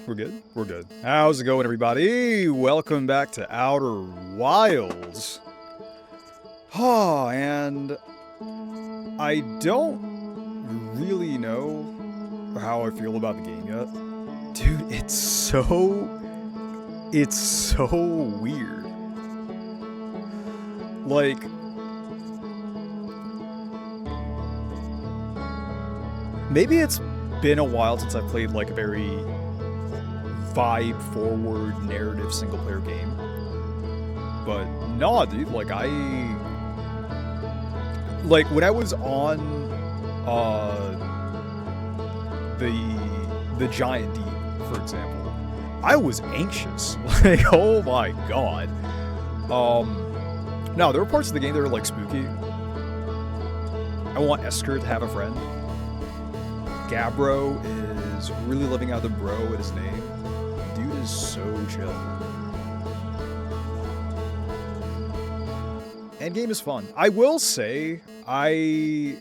We're good? We're good. How's it going, everybody? Welcome back to Outer Wilds. Oh, and I don't really know how I feel about the game yet. Dude, it's so weird. Like, maybe it's been a while since I've played like a very vibe-forward narrative single-player game. But nah, dude, like when I was on the Giant Deep, for example, I was anxious. Like, oh my god. No, there were parts of the game that were like spooky. I want Esker to have a friend. Gabbro is really living out the bro with his name. Dude is so chill. Endgame is fun. I will say, I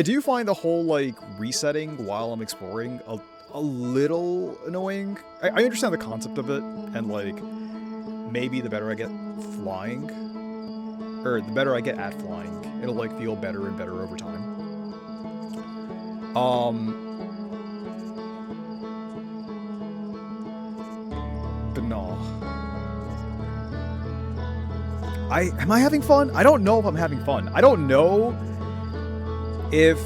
do find the whole, like, resetting while I'm exploring a little annoying. I understand the concept of it, and, like, maybe the better I get flying, or the better I get at flying, it'll, like, feel better and better over time. But no. Am I having fun? I don't know if I'm having fun. I don't know if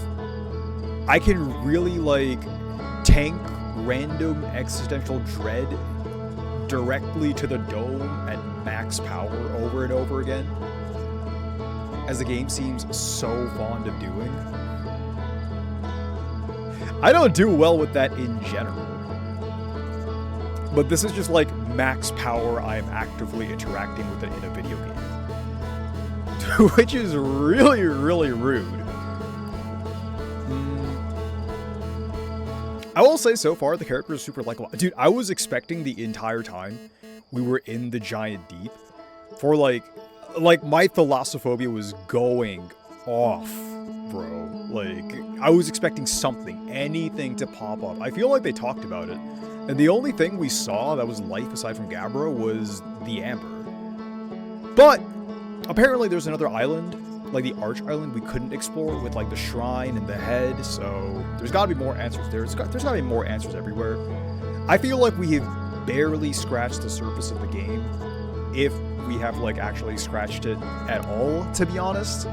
I can really, like, tank random existential dread directly to the dome at max power over and over again, as the game seems so fond of doing. I don't do well with that in general. But this is just like max power I am actively interacting with it in a video game. Which is really, really rude. I will say so far the character is super likable. Dude, I was expecting the entire time we were in the Giant Deep for like my thalassophobia was going off, bro. Like, I was expecting something, anything to pop up. I feel like they talked about it. And the only thing we saw that was life aside from Gabbro was the Amber. But apparently there's another island, like the Arch Island, we couldn't explore with like the shrine and the head. So there's got to be more answers there. There's got to be more answers everywhere. I feel like we have barely scratched the surface of the game, if we have like actually scratched it at all, to be honest.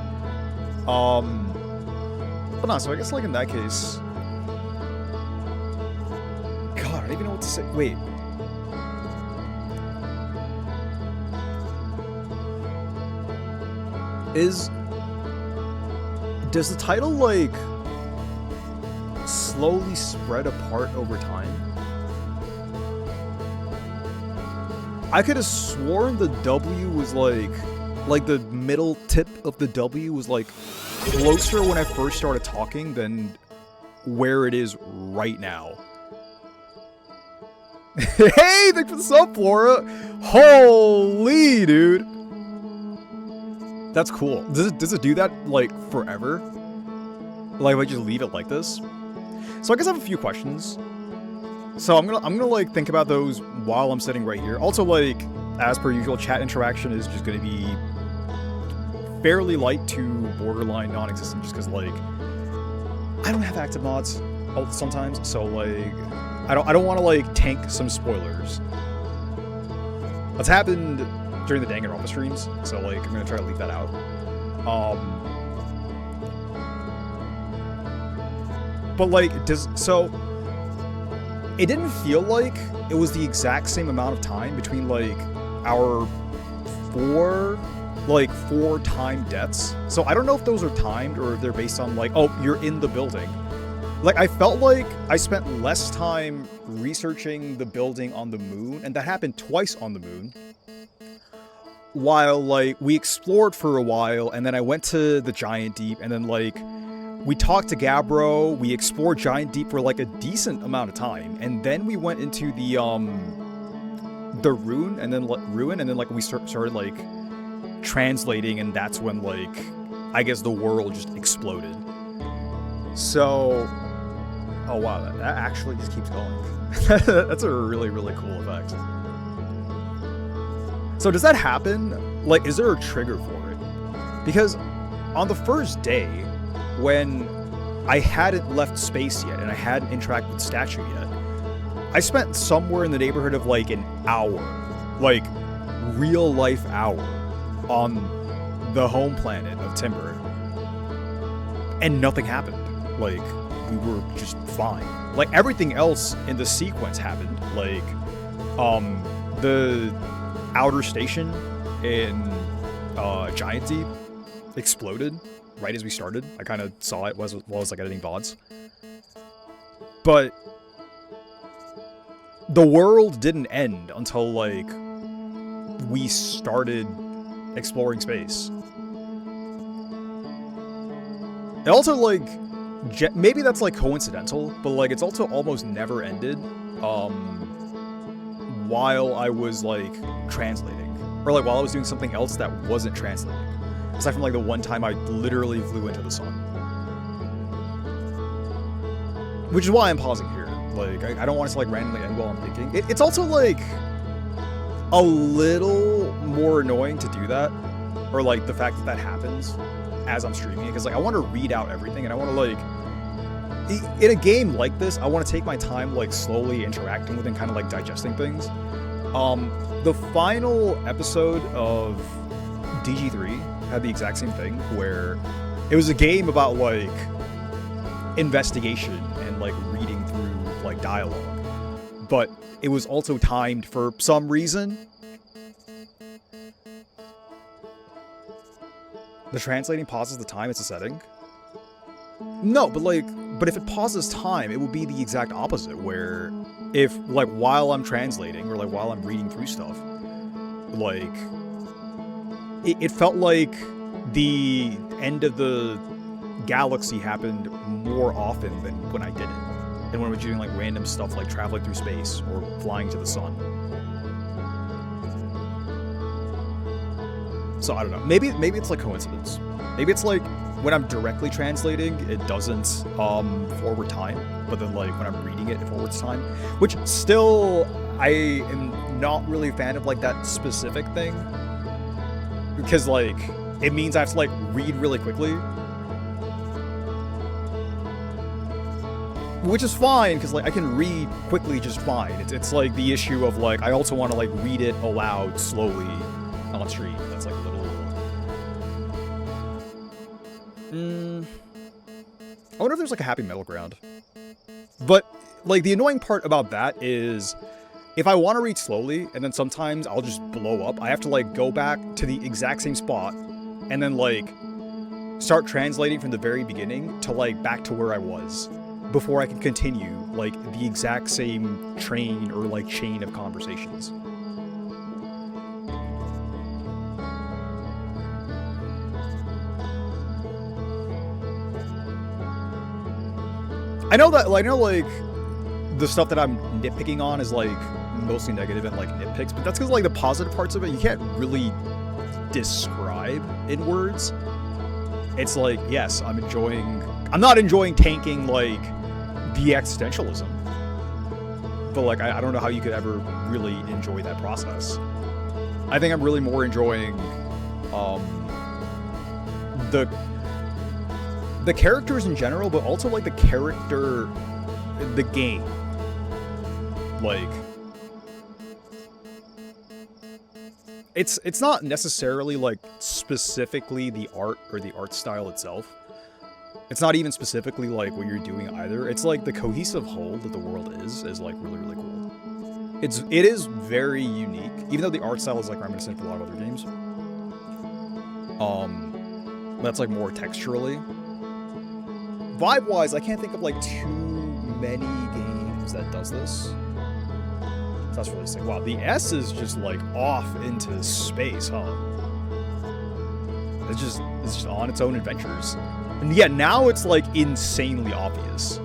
But no, so I guess like in that case, God, I don't even know what to say. Wait. Does the title like slowly spread apart over time? I could have sworn the W was like the middle tip of the W was like closer when I first started talking than where it is right now. Hey, thanks for the sub, Flora. Holy, dude. That's cool. Does it do that, like, forever? Like, if I just leave it like this? So I guess I have a few questions. So I'm gonna like think about those while I'm sitting right here. Also, like, as per usual, chat interaction is just gonna be fairly light to borderline non-existent, just because, like, I don't have active mods sometimes, so, like, I don't want to, like, tank some spoilers. That's happened during the Danganronpa streams, so, like, I'm gonna try to leave that out. But, like, so it didn't feel like it was the exact same amount of time between, like, our four timed deaths. So I don't know if those are timed or if they're based on, like, oh, you're in the building. Like, I felt like I spent less time researching the building on the moon, and that happened twice on the moon. While, like, we explored for a while, and then I went to the Giant Deep, and then, like, we talked to Gabbro, we explored Giant Deep for, like, a decent amount of time, and then we went into the ruin, and then, like, we started, like, translating, and that's when, like, I guess the world just exploded. So Oh wow, that actually just keeps going. That's a really, really cool effect. So does that happen? Like, is there a trigger for it? Because on the first day, when I hadn't left space yet and I hadn't interacted with statue yet, I spent somewhere in the neighborhood of like an hour, like real life hour, on the home planet of Timber, and nothing happened. Like, we were just fine. Like, everything else in the sequence happened. Like, the outer station in Giant Deep exploded right as we started. I kind of saw it while I was like editing VODs. But the world didn't end until like we started exploring space. It also like maybe that's like coincidental, but like it's also almost never ended while I was like translating, or like while I was doing something else that wasn't translating. Aside from like the one time I literally flew into the sun. Which is why I'm pausing here. Like, I don't want it to like randomly end while I'm thinking. It's also like a little more annoying to do that, or like the fact that that happens as I'm streaming it, because like I want to read out everything, and I want to like, in a game like this, I want to take my time like slowly interacting with and kind of like digesting things. The final episode of DG3 had the exact same thing, where it was a game about like investigation and like reading through like dialogue, but it was also timed for some reason. The translating pauses the time, it's a setting. No, but if it pauses time, it would be the exact opposite, where if like while I'm translating or like while I'm reading through stuff, like it felt like the end of the galaxy happened more often than when I didn't, and when I was doing like random stuff like traveling through space or flying to the sun. So I don't know. Maybe it's like coincidence. Maybe it's like when I'm directly translating, it doesn't forward time, but then like when I'm reading it, it forwards time. Which still, I am not really a fan of like that specific thing, because like it means I have to like read really quickly, which is fine because like I can read quickly just fine. It's like the issue of like I also want to like read it aloud slowly on stream. That's like a little. I wonder if there's like a happy middle ground. But like the annoying part about that is if I want to read slowly and then sometimes I'll just blow up, I have to like go back to the exact same spot and then like start translating from the very beginning to like back to where I was before I can continue like the exact same train or like chain of conversations. I know like the stuff that I'm nitpicking on is like mostly negative and like nitpicks, but that's because like the positive parts of it you can't really describe in words. It's like, yes, I'm not enjoying tanking like the existentialism, but like I don't know how you could ever really enjoy that process. I think I'm really more enjoying the characters in general, but also like the game. Like it's not necessarily like specifically the art or the art style itself. It's not even specifically like what you're doing either. It's like the cohesive whole that the world is like really, really cool. It is very unique, even though the art style is like reminiscent of a lot of other games. That's like more texturally. Vibe-wise, I can't think of like too many games that does this. So that's really sick. Wow, the S is just like off into space, huh? It's just on its own adventures. And yeah, now it's like insanely obvious.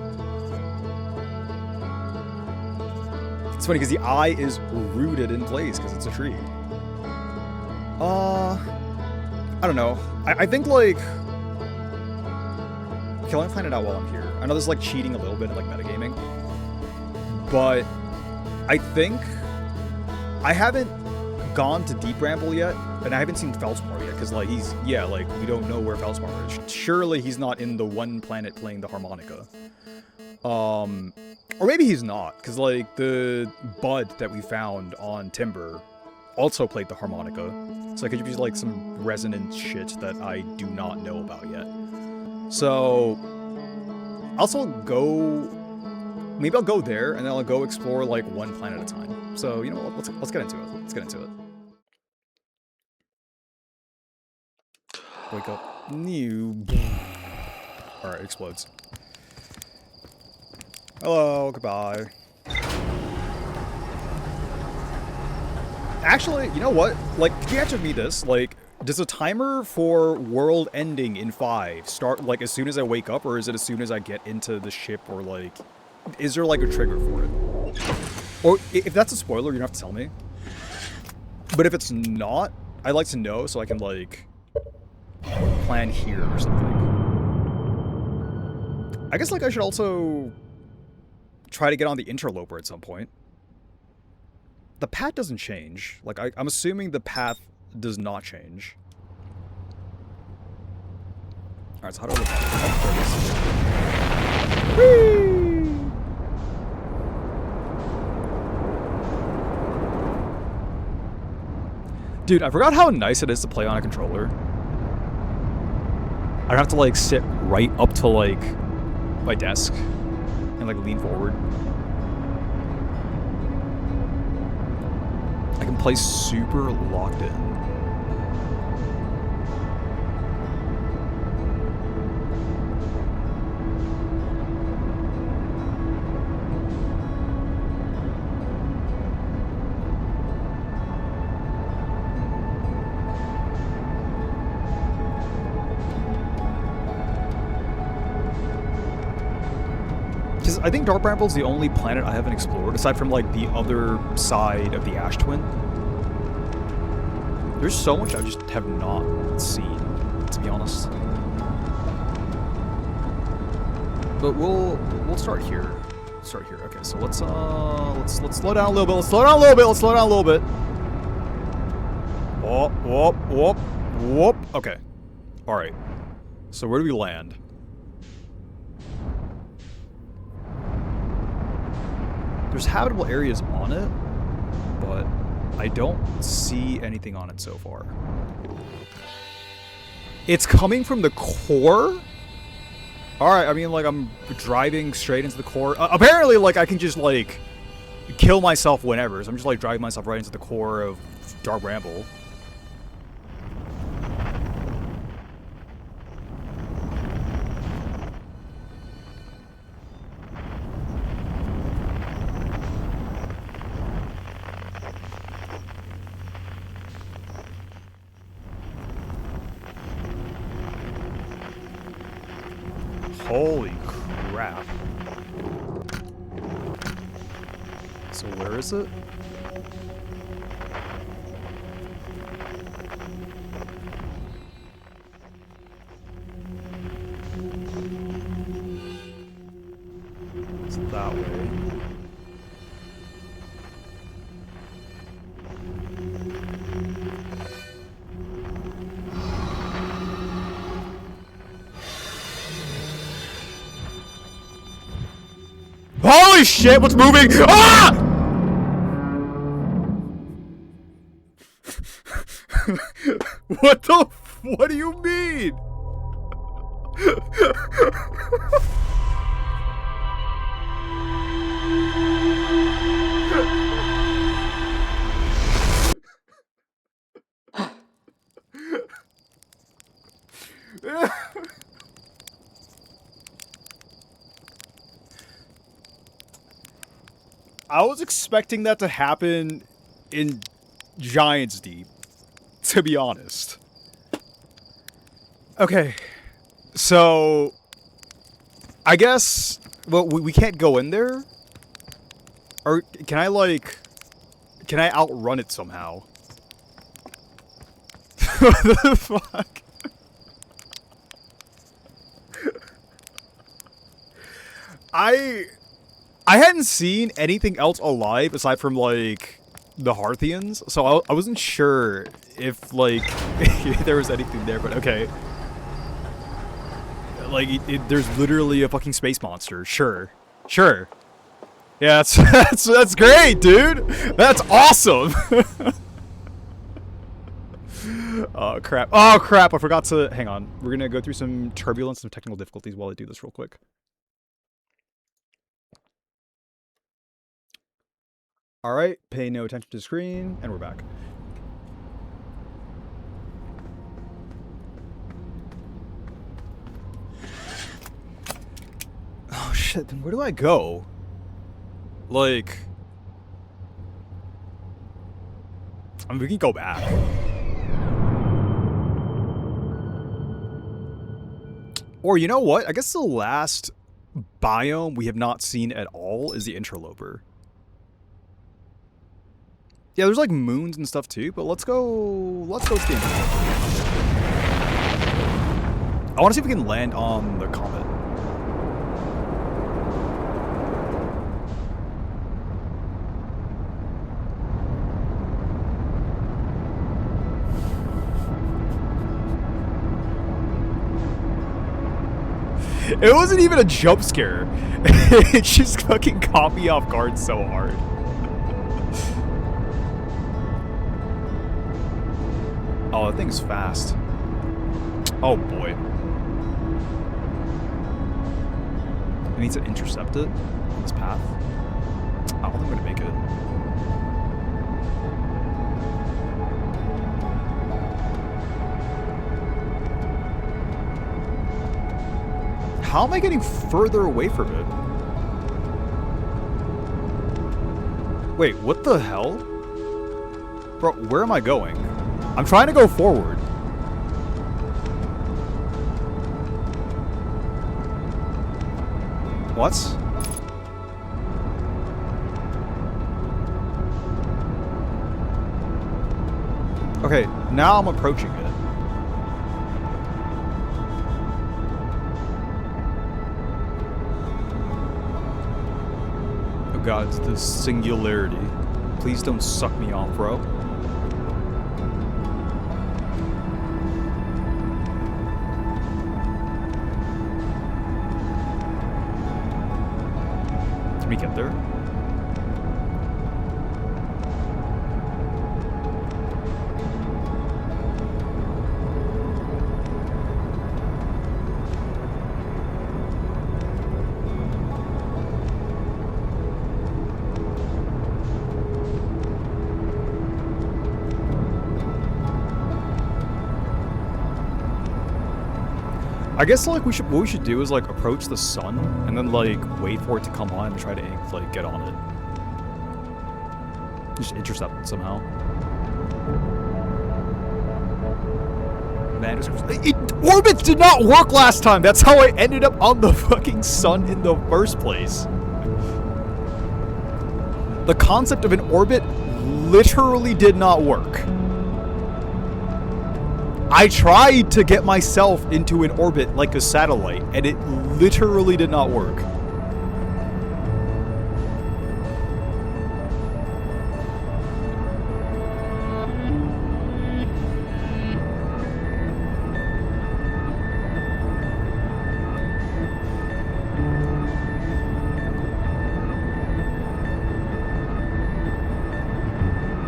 It's funny because the eye is rooted in place because it's a tree. I don't know. I think like, Okay, let me find it out while I'm here. I know this is like cheating a little bit in like metagaming. But I think I haven't gone to Deep Bramble yet, and I haven't seen Feldspar yet, because like we don't know where Feldspar is. Surely he's not in the one planet playing the harmonica. Or maybe he's not, because like the bud that we found on Timber also played the harmonica. So it could be like some resonant shit that I do not know about yet. So I'll still go. Maybe I'll go there, and then I'll go explore like one planet at a time. So you know what? Let's get into it. Let's get into it. Wake up. New. All right, explodes. Hello. Goodbye. Actually, you know what? Like, could you answer me this? Like, does a timer for world ending in 5 start like as soon as I wake up, or is it as soon as I get into the ship, or like, is there like a trigger for it? Or if that's a spoiler, you don't have to tell me. But if it's not, I'd like to know so I can like plan here or something. I guess like I should also try to get on the Interloper at some point. The path doesn't change. Like I'm assuming the path does not change. Alright, so how do I look at it? Whee! Dude, I forgot how nice it is to play on a controller. I don't have to like sit right up to like my desk and like lean forward. I can play super locked in. Because I think Dark Bramble is the only planet I haven't explored, aside from like the other side of the Ash Twin. There's so much I just have not seen, to be honest. But we'll start here. Start here. Okay, so let's slow down a little bit. Let's slow down a little bit. Let's slow down a little bit. Whoop, whoop, whoop, whoop. Okay. All right. So where do we land? There's habitable areas on it, but I don't see anything on it so far. It's coming from the core? Alright, I mean, like, I'm driving straight into the core. Apparently, like, I can just, like, kill myself whenever. So I'm just, like, driving myself right into the core of Dark Bramble. Holy crap. So where is it? It's that way. Holy shit, what's moving? Ah! What do you mean? I was expecting that to happen in Giants Deep, to be honest. Okay, so I guess, well, we can't go in there? Or can I, like, can I outrun it somehow? What the fuck? I hadn't seen anything else alive aside from, like, the Harthians, so I wasn't sure if, like, if there was anything there, but okay. Like, there's literally a fucking space monster. Sure. Sure. Yeah, that's great, dude! That's awesome! Oh, crap. Oh, crap, I forgot to... Hang on. We're gonna go through some turbulence and technical difficulties while I do this real quick. Alright, pay no attention to the screen, and we're back. Oh shit, then where do I go? Like... I mean, we can go back. Or you know what? I guess the last biome we have not seen at all is the Interloper. Yeah, there's like moons and stuff too, but let's go to the Interloper. I want to see if we can land on the comet. It wasn't even a jump scare. It just fucking caught me off guard so hard. Oh, that thing's fast. Oh boy. I need to intercept it on this path. I don't think I'm gonna make it. How am I getting further away from it? Wait, what the hell? Bro, where am I going? I'm trying to go forward. What? Okay, now I'm approaching it. Oh god, it's the singularity. Please don't suck me off, bro. Can we get there? I guess like what we should do is like approach the sun and then like wait for it to come on and try to like get on it. Just intercept it somehow. Man, orbits did not work last time. That's how I ended up on the fucking sun in the first place. The concept of an orbit literally did not work. I tried to get myself into an orbit like a satellite, and it literally did not work.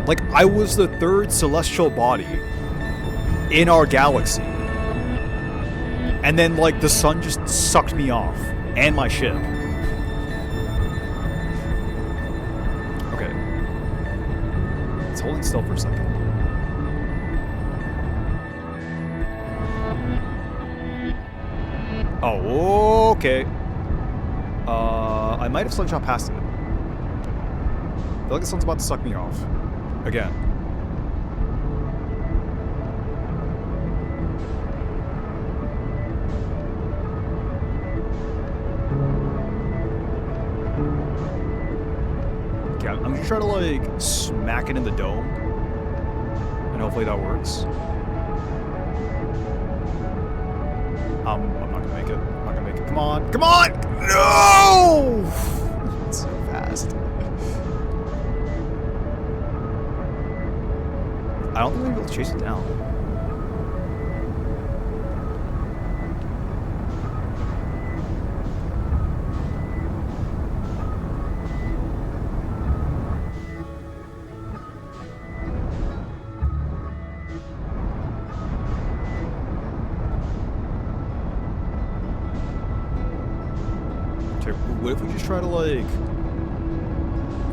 Like, I was the third celestial body in our galaxy. And then, like, the sun just sucked me off. And my ship. Okay. It's holding still for a second. Oh, okay. I might have slingshot past it. I feel like the sun's about to suck me off. Again. Okay, I'm gonna try to like smack it in the dome. And hopefully that works. I'm not gonna make it. I'm not gonna make it. Come on! Come on! No! chase it down. What if we just try to, like,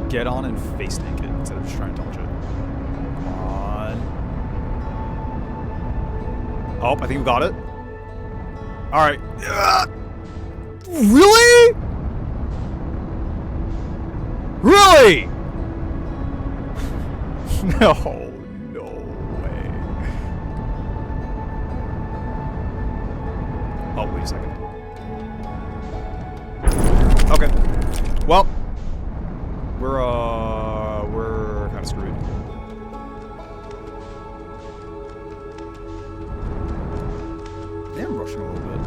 get on and face naked instead of just trying to dodge it? Come on. Oh, I think we got it. Alright. Really? Really? No, no way. Oh, wait a second. Okay. Well, we're kind of screwed. Yeah, I'm rushing a little bit.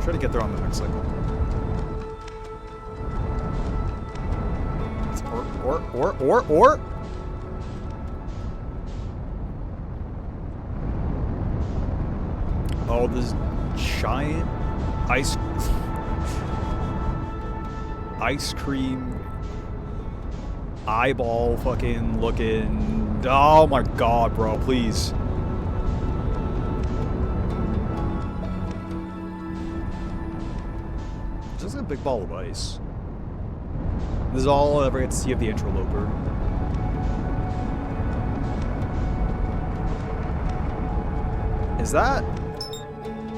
Try to get there on the next cycle. Or. Oh, this giant ice cream eyeball fucking looking. Oh my god, bro, please. Just like a big ball of ice. This is all I ever get to see of the Interloper. Is that?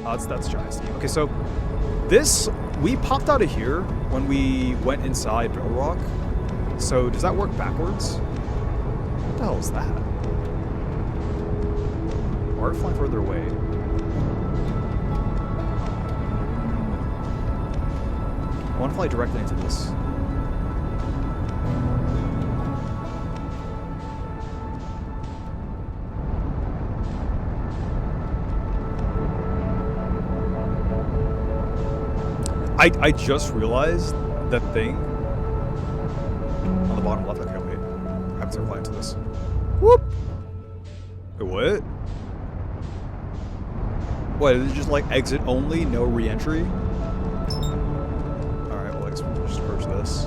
Oh, that's giant steam. Okay, so this, we popped out of here when we went inside Brittle Rock. So does that work backwards? What the hell is that? Or flying further away? I want to fly directly into this. I just realized that thing on the bottom left. Okay, wait. I have to fly into this. Whoop! Wait, what? What, is it just like exit only, no re-entry? Alright, well I guess we'll just purge this.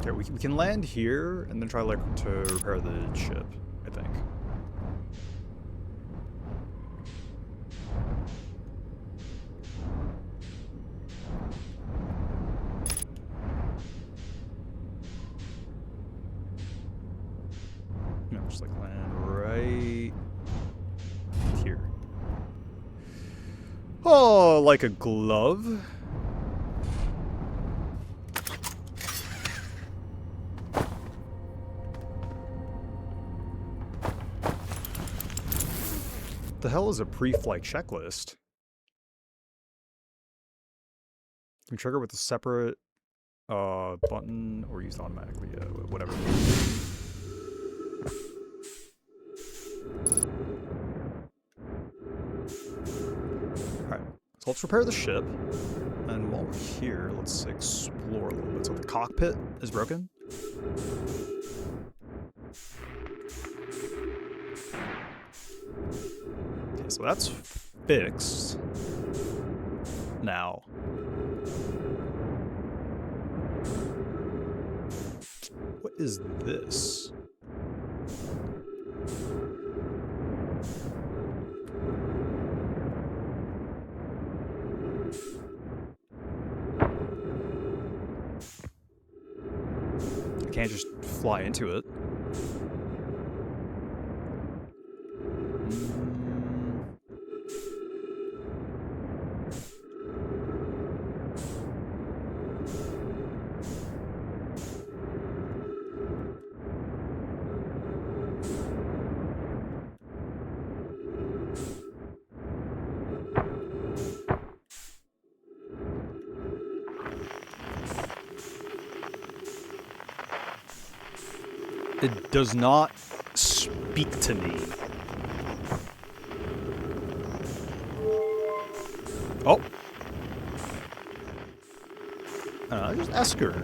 Okay, we can land here and then try like to repair the ship, I think. No, just like land right here. Oh, like a glove. The hell is a pre-flight checklist? You can trigger with a separate button or used automatically. Yeah, whatever. Alright, so let's repair the ship. And while we're here, let's explore a little bit. So the cockpit is broken. Okay, so that's fixed. Now. What is this? I can't just fly into it. It does not speak to me. Oh. Just ask her.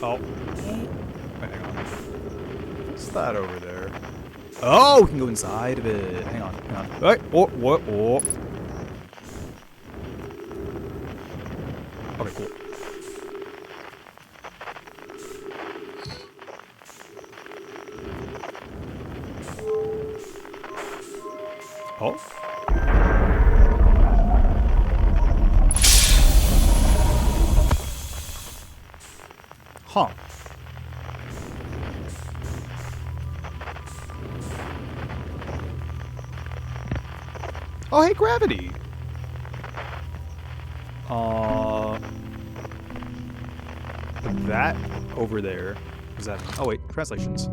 Oh. Wait, hang on. What's that over there? Oh, we can go inside of it. Hang on, hang on. Right. Oh, what? Oh. Okay, cool. Oh. Huh. Oh, hey, gravity. That over there. Is that? Oh wait, translations.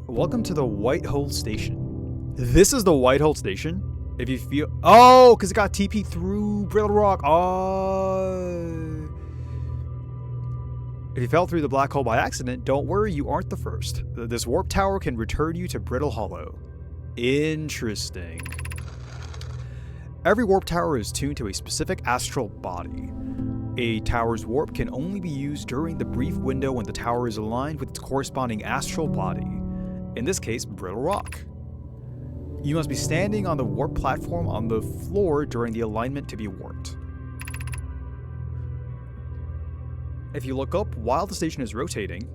Welcome to the White Hole Station. This is the White Hole Station. If you feel, oh, because it got TP through Brittle Rock. Oh. If you fell through the black hole by accident, don't worry, you aren't the first. This warp tower can return you to Brittle Hollow. Interesting. Every warp tower is tuned to a specific astral body. A tower's warp can only be used during the brief window when the tower is aligned with its corresponding astral body. In this case, Brittle Rock. You must be standing on the warp platform on the floor during the alignment to be warped. If you look up while the station is rotating,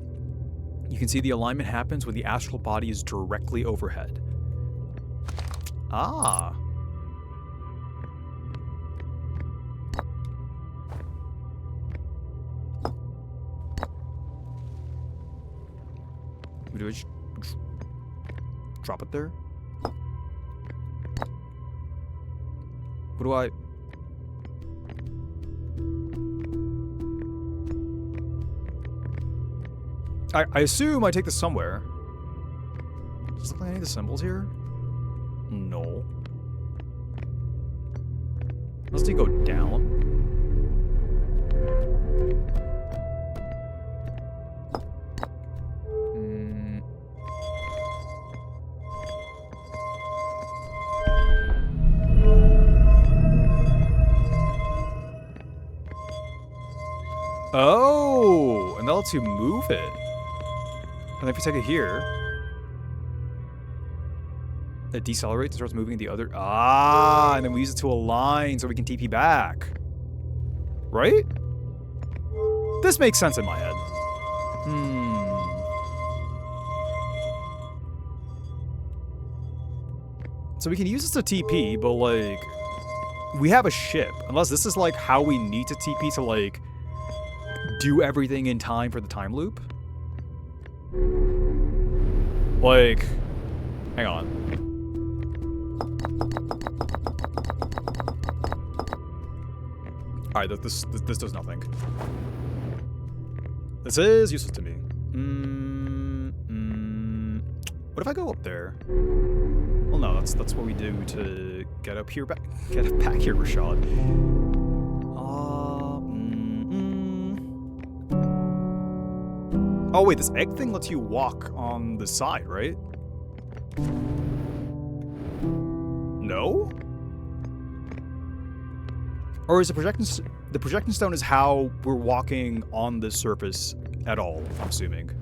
you can see the alignment happens when the astral body is directly overhead. Ah. Do it. Drop it there. What do I assume I take this somewhere. Does it look like any of the symbols here? No. Unless they go down. Oh, and that lets you move it. And if you take it here, it decelerates and starts moving the other. Ah, and then we use it to align so we can TP back. Right? This makes sense in my head. So we can use this to TP, but like, we have a ship. Unless this is like how we need to TP to like do everything in time for the time loop. Like, hang on. Alright, this does nothing. This is useless to me. What if I go up there? Well, no, that's what we do to get up here, get back here, Rashad. Oh wait, this egg thing lets you walk on the side, right? No? Or is the projection stone is how we're walking on this surface at all, I'm assuming.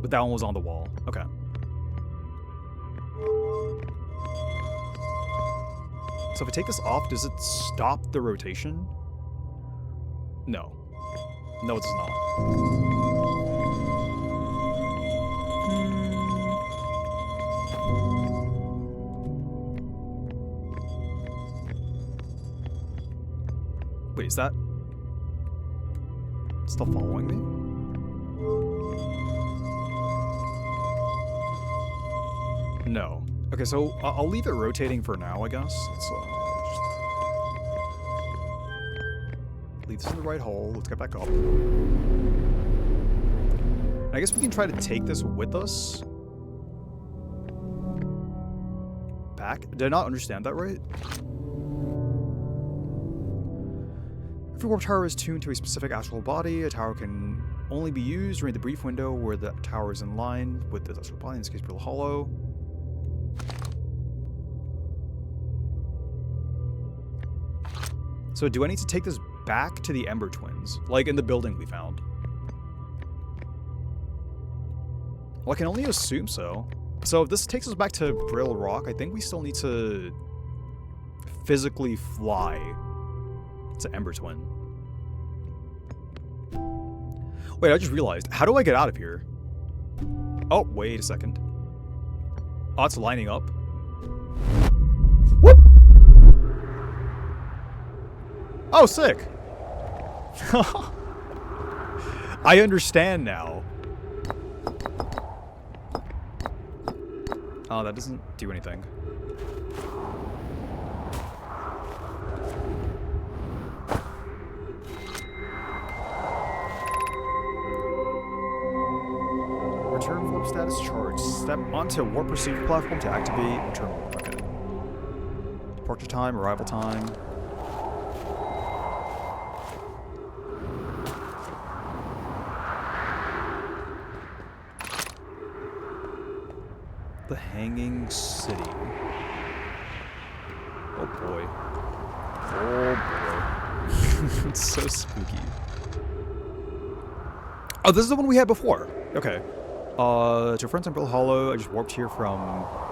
But that one was on the wall. Okay. So if I take this off, does it stop the rotation? No. No, it does not. Wait, is that still following me? No. Okay, so I'll leave it rotating for now, I guess. Let's just leave this in the right hole. Let's get back up. And I guess we can try to take this with us. Back? Did I not understand that right? If the warp tower is tuned to a specific astral body, a tower can only be used during the brief window where the tower is in line with the astral body, in this case, Brittle Hollow. So do I need to take this back to the Ember Twins? Like in the building we found? Well, I can only assume so. So if this takes us back to Brittle Rock, I think we still need to physically fly to Ember Twin. Wait, I just realized. How do I get out of here? Oh, wait a second. Oh, it's lining up. Whoop! Oh, sick! I understand now. Oh, that doesn't do anything. Return warp status charge. Step onto warp receiver platform to activate return warp. Okay. Departure time, arrival time. The Hanging City. Oh boy. Oh boy. It's so spooky. Oh, this is the one we had before. Okay. To friends on Brittle Hollow, I just warped here from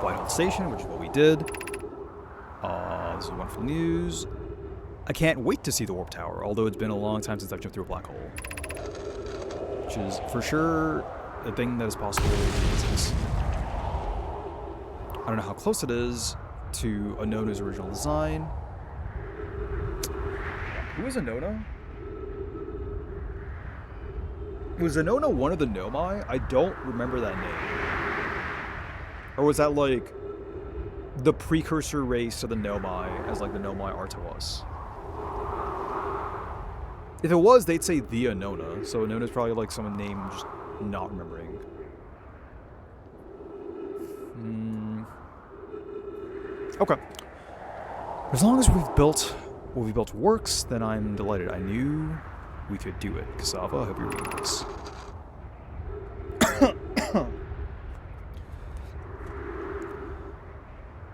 Whitehall Station, which is what we did. This is one for the news. I can't wait to see the Warp Tower, although it's been a long time since I've jumped through a black hole. Which is, for sure, a thing that is possible in existence. I don't know how close it is to Anona's original design. Who is Anona? Was Anona one of the Nomai? I don't remember that name. Or was that like the precursor race to the Nomai, as like the Nomai are to us? If it was, they'd say the Anona, so Anona's probably like some name I'm just not remembering. Okay. As long as we've built what we built works, then I'm delighted. I knew we could do it. Cassava, I hope you're reading this.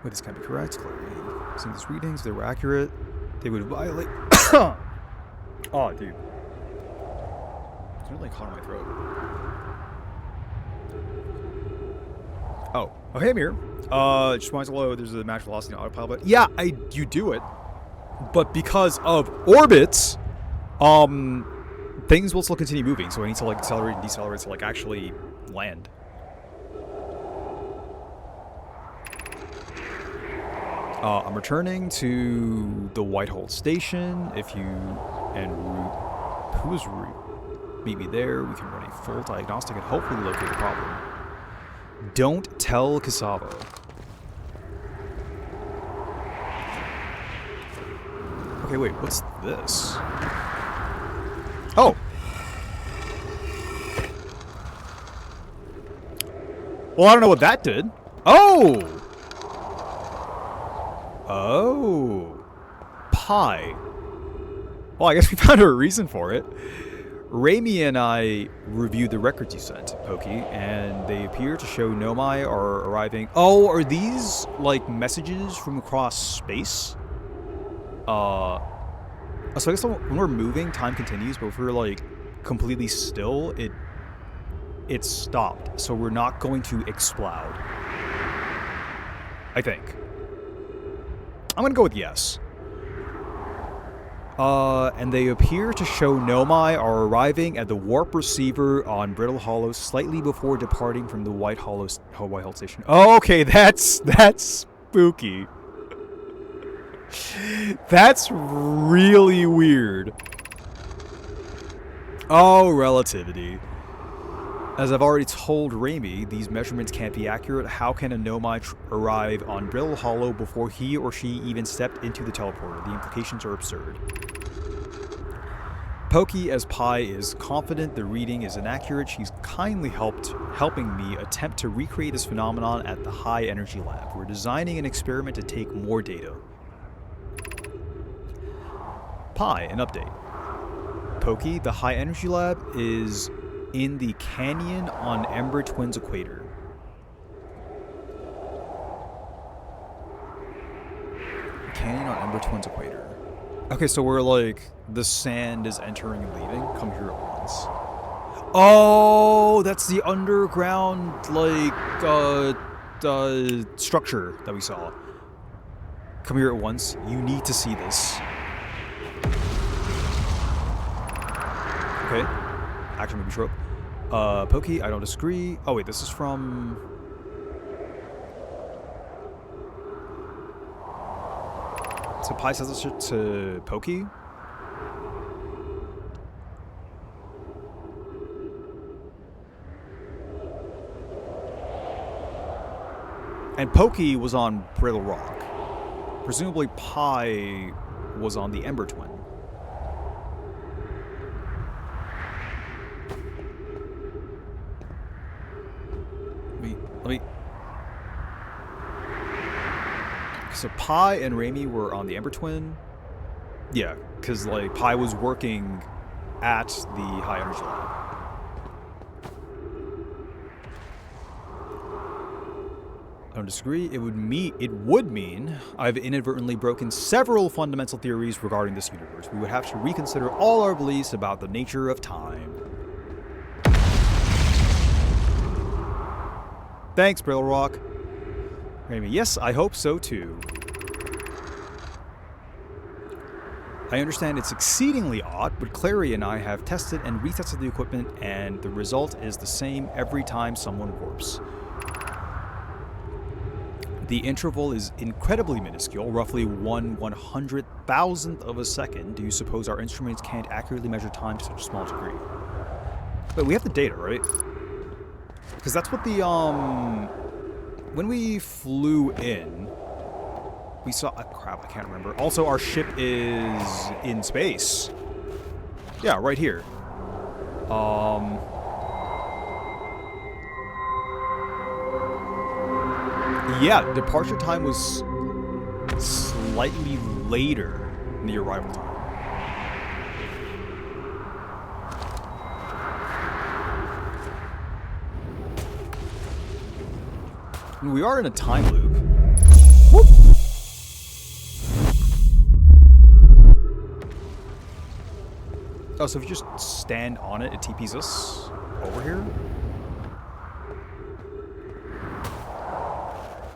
Wait, this can't be correct. Clearly, seeing these readings, if they were accurate, they would violate. Oh, dude. It's really caught in my throat. Oh, hey, I'm here. Just wanted to load. There's a match velocity on autopilot. Yeah, you do it, but because of orbits, things will still continue moving. So I need to like accelerate and decelerate to like actually land. I'm returning to the Whitehall Station. If you and Root, who is Root? Meet me there. We can run a full diagnostic and hopefully locate the problem. Don't tell Cassava. Okay, wait, what's this? Oh! Well, I don't know what that did. Oh! Oh. Pie. Well, I guess we found a reason for it. Raimi and I reviewed the records you sent, Pokey, and they appear to show Nomai are arriving. Oh, are these, like, messages from across space? So I guess when we're moving, time continues, but if we're, like, completely still, it stopped. So we're not going to explode. I think. I'm gonna go with yes. And they appear to show Nomai are arriving at the warp receiver on Brittle Hollow slightly before departing from the Whitehall Station. Oh, okay, that's spooky. That's really weird. Oh, relativity. As I've already told Raimi, these measurements can't be accurate. How can a Nomai arrive on Brittle Hollow before he or she even stepped into the teleporter? The implications are absurd. Pokey, as Pi, is confident the reading is inaccurate. She's kindly helping me attempt to recreate this phenomenon at the High Energy Lab. We're designing an experiment to take more data. Pi, an update. Pokey, the high energy lab is in the canyon on Ember Twins equator. Canyon on Ember Twins equator. Okay, so we're like, the sand is entering and leaving. Come here at once. Oh, that's the underground, like, structure that we saw. Come here at once. You need to see this. Okay. Action movie trope. Pokey, I don't disagree. Oh, wait, this is from... So Pi says this shit to Pokey. And Pokey was on Brittle Rock. Presumably Pi was on the Ember Twin. Let me... So Pi and Raimi were on the Ember Twin. Yeah, because like Pi was working at the High Energy Lab. I don't disagree. It would mean I've inadvertently broken several fundamental theories regarding this universe. We would have to reconsider all our beliefs about the nature of time. Thanks, Brittle Rock. Raimi, yes, I hope so too. I understand it's exceedingly odd, but Clary and I have tested and retested the equipment, and the result is the same every time someone warps. The interval is incredibly minuscule, roughly 1/100,000th of a second. Do you suppose our instruments can't accurately measure time to such a small degree? But we have the data, right? Because that's what the, when we flew in, we saw... crap, I can't remember. Also, our ship is in space. Yeah, right here. Yeah, departure time was slightly later than the arrival time. We are in a time loop. Whoop. Oh, so if you just stand on it, it TPs us over here?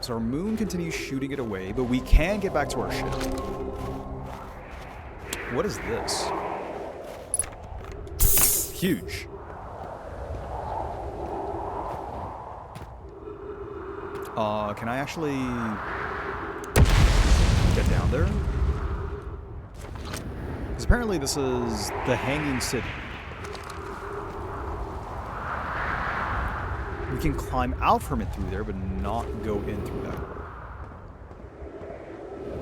So our moon continues shooting it away, but we can get back to our ship. What is this? Huge. Can I actually get down there? Because apparently this is the Hanging City. We can climb out from it through there, but not go in through that.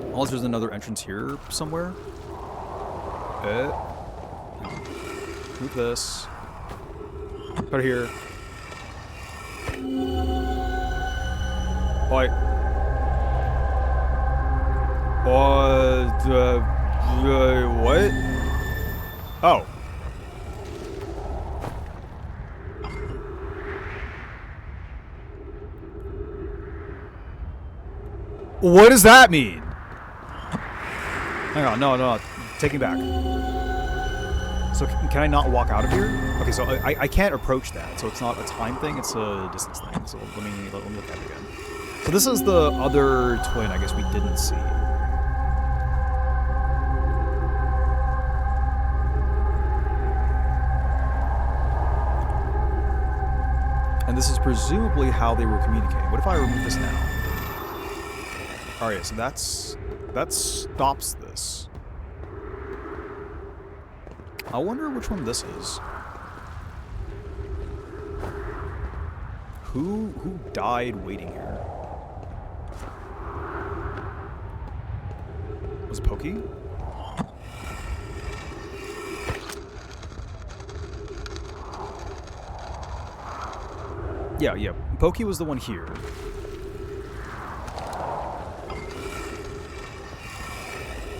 Unless there's another entrance here somewhere. Move this. Put it here. What? What? Oh. What does that mean? Hang on, no. Take me back. So can I not walk out of here? Okay, so I can't approach that, so it's not a time thing, it's a distance thing. So let me look at it again. So this is the other twin I guess we didn't see. And this is presumably how they were communicating. What if I remove this now? Alright, so that stops this. I wonder which one this is. Who died waiting here? Was it Pokey? Yeah. Pokey was the one here.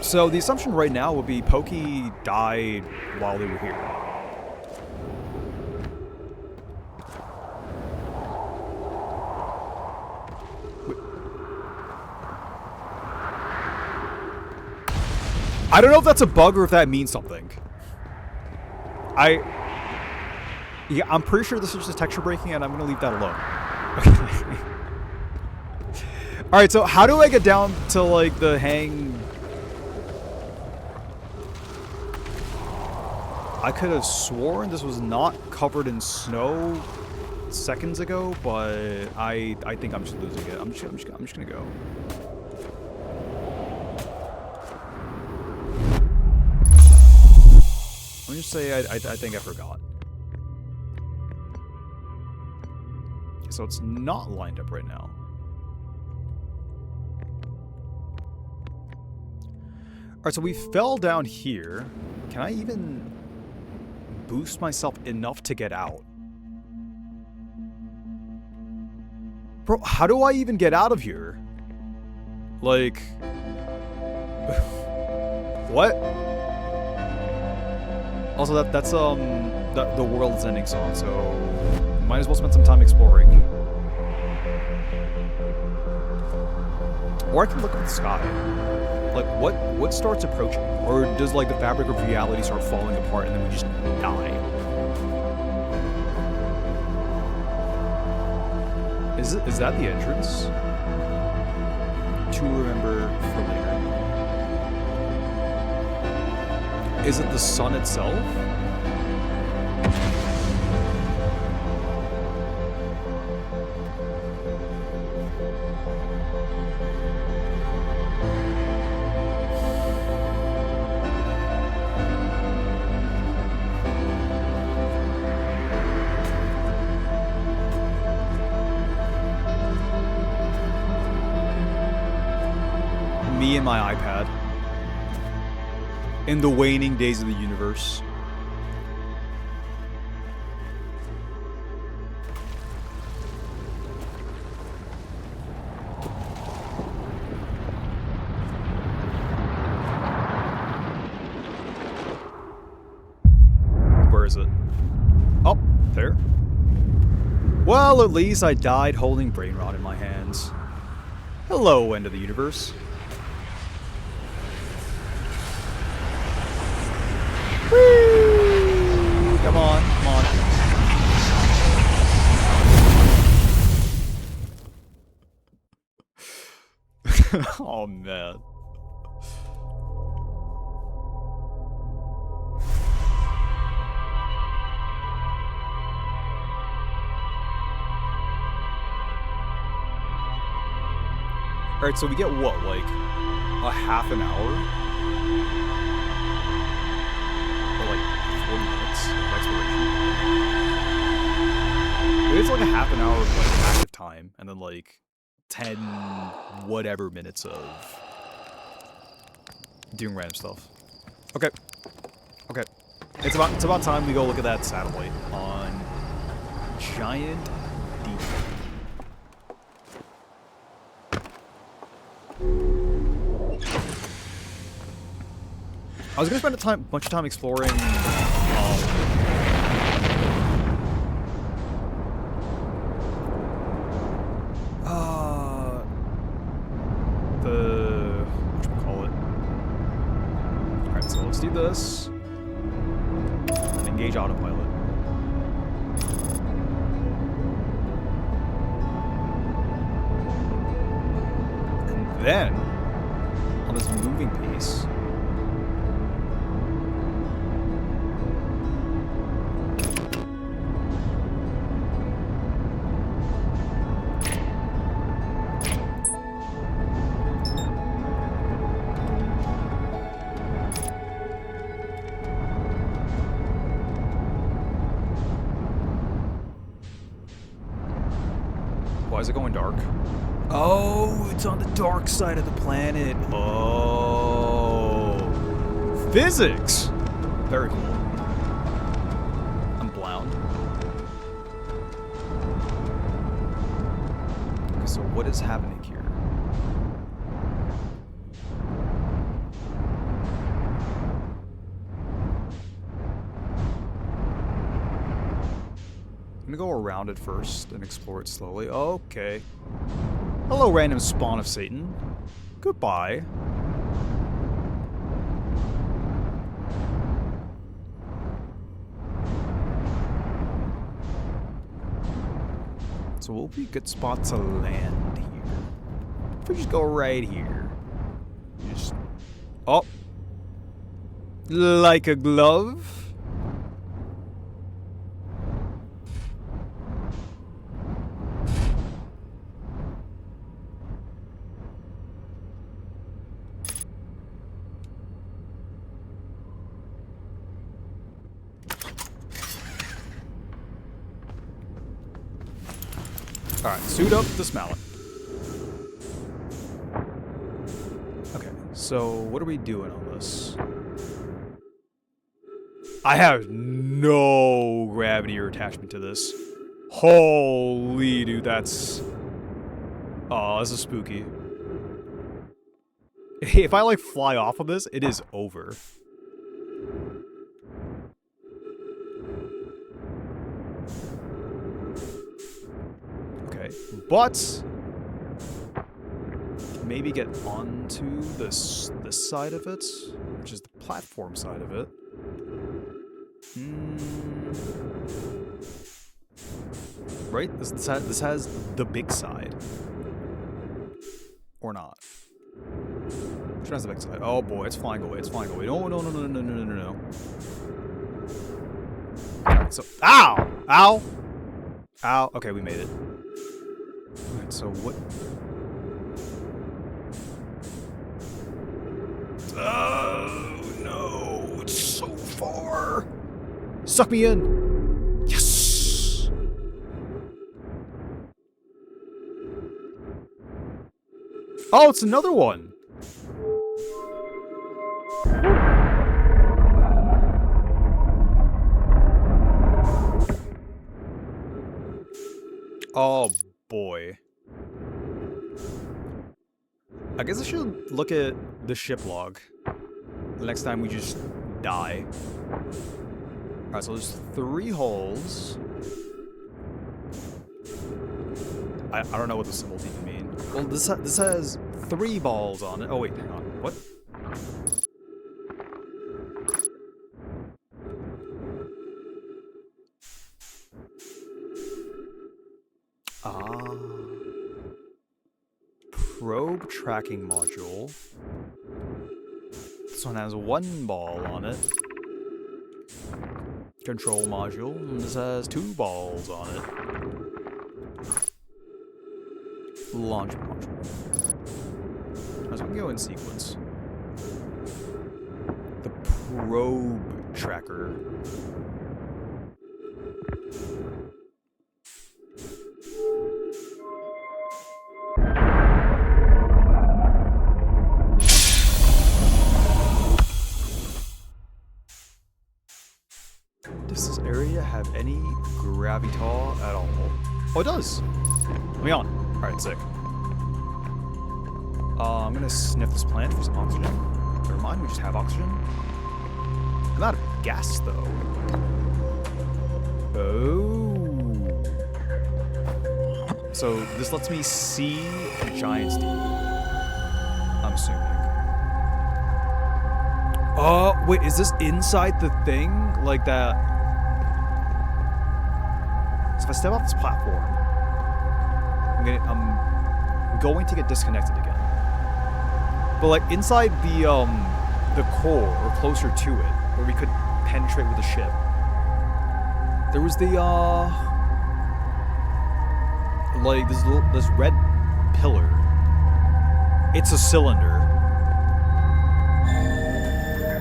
So the assumption right now would be Pokey died while they were here. I don't know if that's a bug or if that means something. Yeah, I'm pretty sure this is just texture breaking, and I'm gonna leave that alone. Okay. Alright, so how do I get down to, like, the hang... I could have sworn this was not covered in snow seconds ago, but I think I'm just losing it. I'm just gonna go. Let me just say I think I forgot. So it's not lined up right now. Alright, so we fell down here. Can I even boost myself enough to get out? Bro, how do I even get out of here? Like... what? Also, that's the world's ending song, so might as well spend some time exploring. Or I can look at the sky. Like, what starts approaching? Or does, like, the fabric of reality start falling apart and then we just die? Is that the entrance? To remember for later. Is it the sun itself? Me and my iPad. In the waning days of the universe. Where is it? Oh, there. Well, at least I died holding Brain Rot in my hands. Hello, end of the universe. Whee! Come on, come on. Oh, man. Alright, so we get what, like, a half an hour? 40 minutes of exploration. Maybe it's like a half an hour of like active time, and then like 10 whatever minutes of doing random stuff. Okay. Okay. It's about time we go look at that satellite on Giant Deep. I was gonna spend a bunch of time exploring the whatchamacallit. Alright, so let's do this. Engage autopilot. And then on this moving piece. Why is it going dark? Oh, it's on the dark side of the planet. Oh. Physics! Very cool. I'm blown. Okay, so what is happening here? go around it first and explore it slowly. Okay. Hello, random spawn of Satan. Goodbye. So will be a good spot to land here. If we just go right here. Just... Oh! Like a glove? Alright, suit up, dismount. Okay, so what are we doing on this? I have no gravity or attachment to this. Holy dude, that's... Oh, this is spooky. If I like fly off of this, it is over. Okay, but maybe get onto this side of it, which is the platform side of it. Right? This has the big side. Or not. Which one has the big side? Oh boy, it's flying away, it's flying away. No, no, no, no, no, no, no, no, no. Alright, so... Ow! Ow! Ow. Okay, we made it. Alright, so what... Oh, no! It's so far! Suck me in! Yes! Oh, it's another one! Oh, boy. I guess I should look at the ship log the next time we just die. Alright, so there's 3 holes. I don't know what the symbols even mean. Well, this has 3 balls on it. Oh, wait, hang on. What? Probe tracking module. This one has 1 ball on it. Control module. And this has 2 balls on it. Launch module. As we can go in sequence. The probe tracker. Does this area have any gravitar at all? Oh, it does! Let me on. Alright, sick. I'm gonna sniff this plant for some oxygen. Never mind, we just have oxygen. I'm out of gas, though. Oh. So, this lets me see a giant's deep. I'm assuming. Oh, wait, is this inside the thing? Like that? So if I step off this platform, I'm going to get disconnected again. But like inside the core, or closer to it, where we could penetrate with the ship, there was the like this red pillar. It's a cylinder.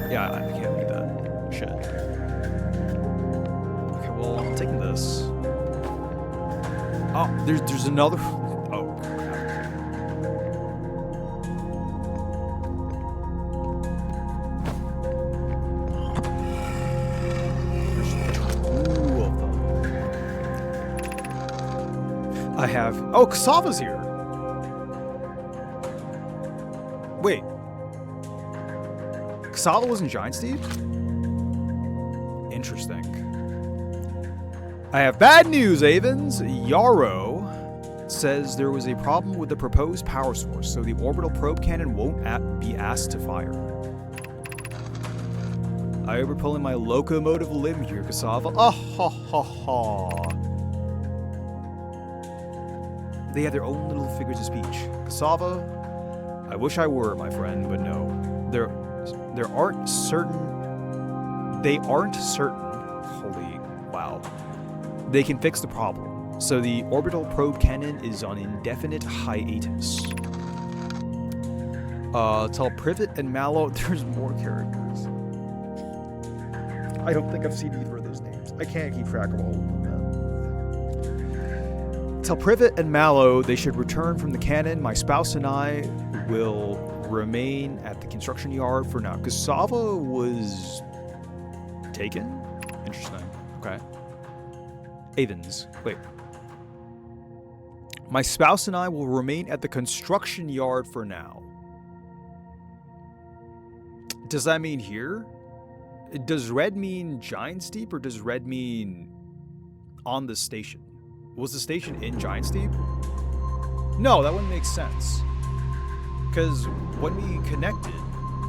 Yeah, I can't read that. Shit. Okay, well, I'm taking this. Oh, there's another. Oh, crap. There's 2 of them. I have. Oh, Kasava's here. Wait. Kasava was in Giant Steep? Interesting. I have bad news, Avens. Yarrow says there was a problem with the proposed power source, so the orbital probe cannon won't be asked to fire. I am pulling my locomotive limb here, Cassava. Ah ha ha ha. They have their own little figures of speech. Cassava, I wish I were, my friend, but no. They aren't certain. Holy wow. They can fix the problem. So the orbital probe cannon is on indefinite hiatus. Tell Privet and Mallow there's more characters. I don't think I've seen either of those names. I can't keep track of all of them, man. Tell Privet and Mallow they should return from the cannon. My spouse and I will remain at the construction yard for now. Cassava was taken? Interesting. Okay. Avens. Wait. My spouse and I will remain at the construction yard for now. Does that mean here? Does red mean Giant Steep or does red mean on the station? Was the station in Giant Steep? No, that wouldn't make sense. Because when we connected,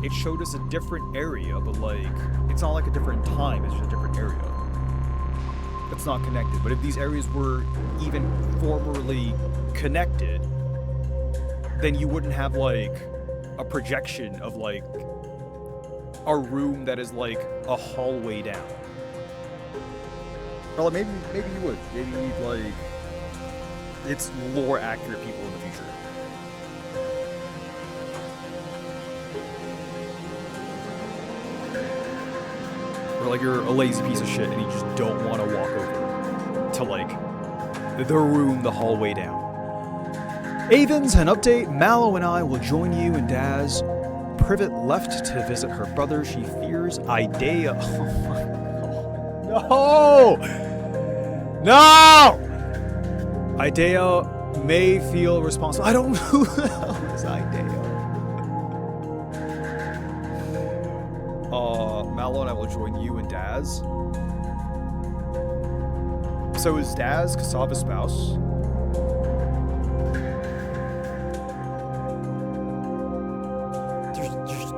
it showed us a different area, but like, it's not like a different time, it's just a different area. It's not connected. But if these areas were even formerly connected, then you wouldn't have like a projection of like a room that is like a hallway down. Or maybe you would. Maybe you need like it's lore accurate people in the future. Or like you're a lazy piece of shit and you just don't want to walk over to like the room, the hallway down. Avens, an update. Mallow and I will join you and Daz. Privet left to visit her brother. She fears Idea. Oh my god. No! Idea may feel responsible. I don't know who the hell is Idea. Mallow and I will join you and Daz. So is Daz Cassava's spouse?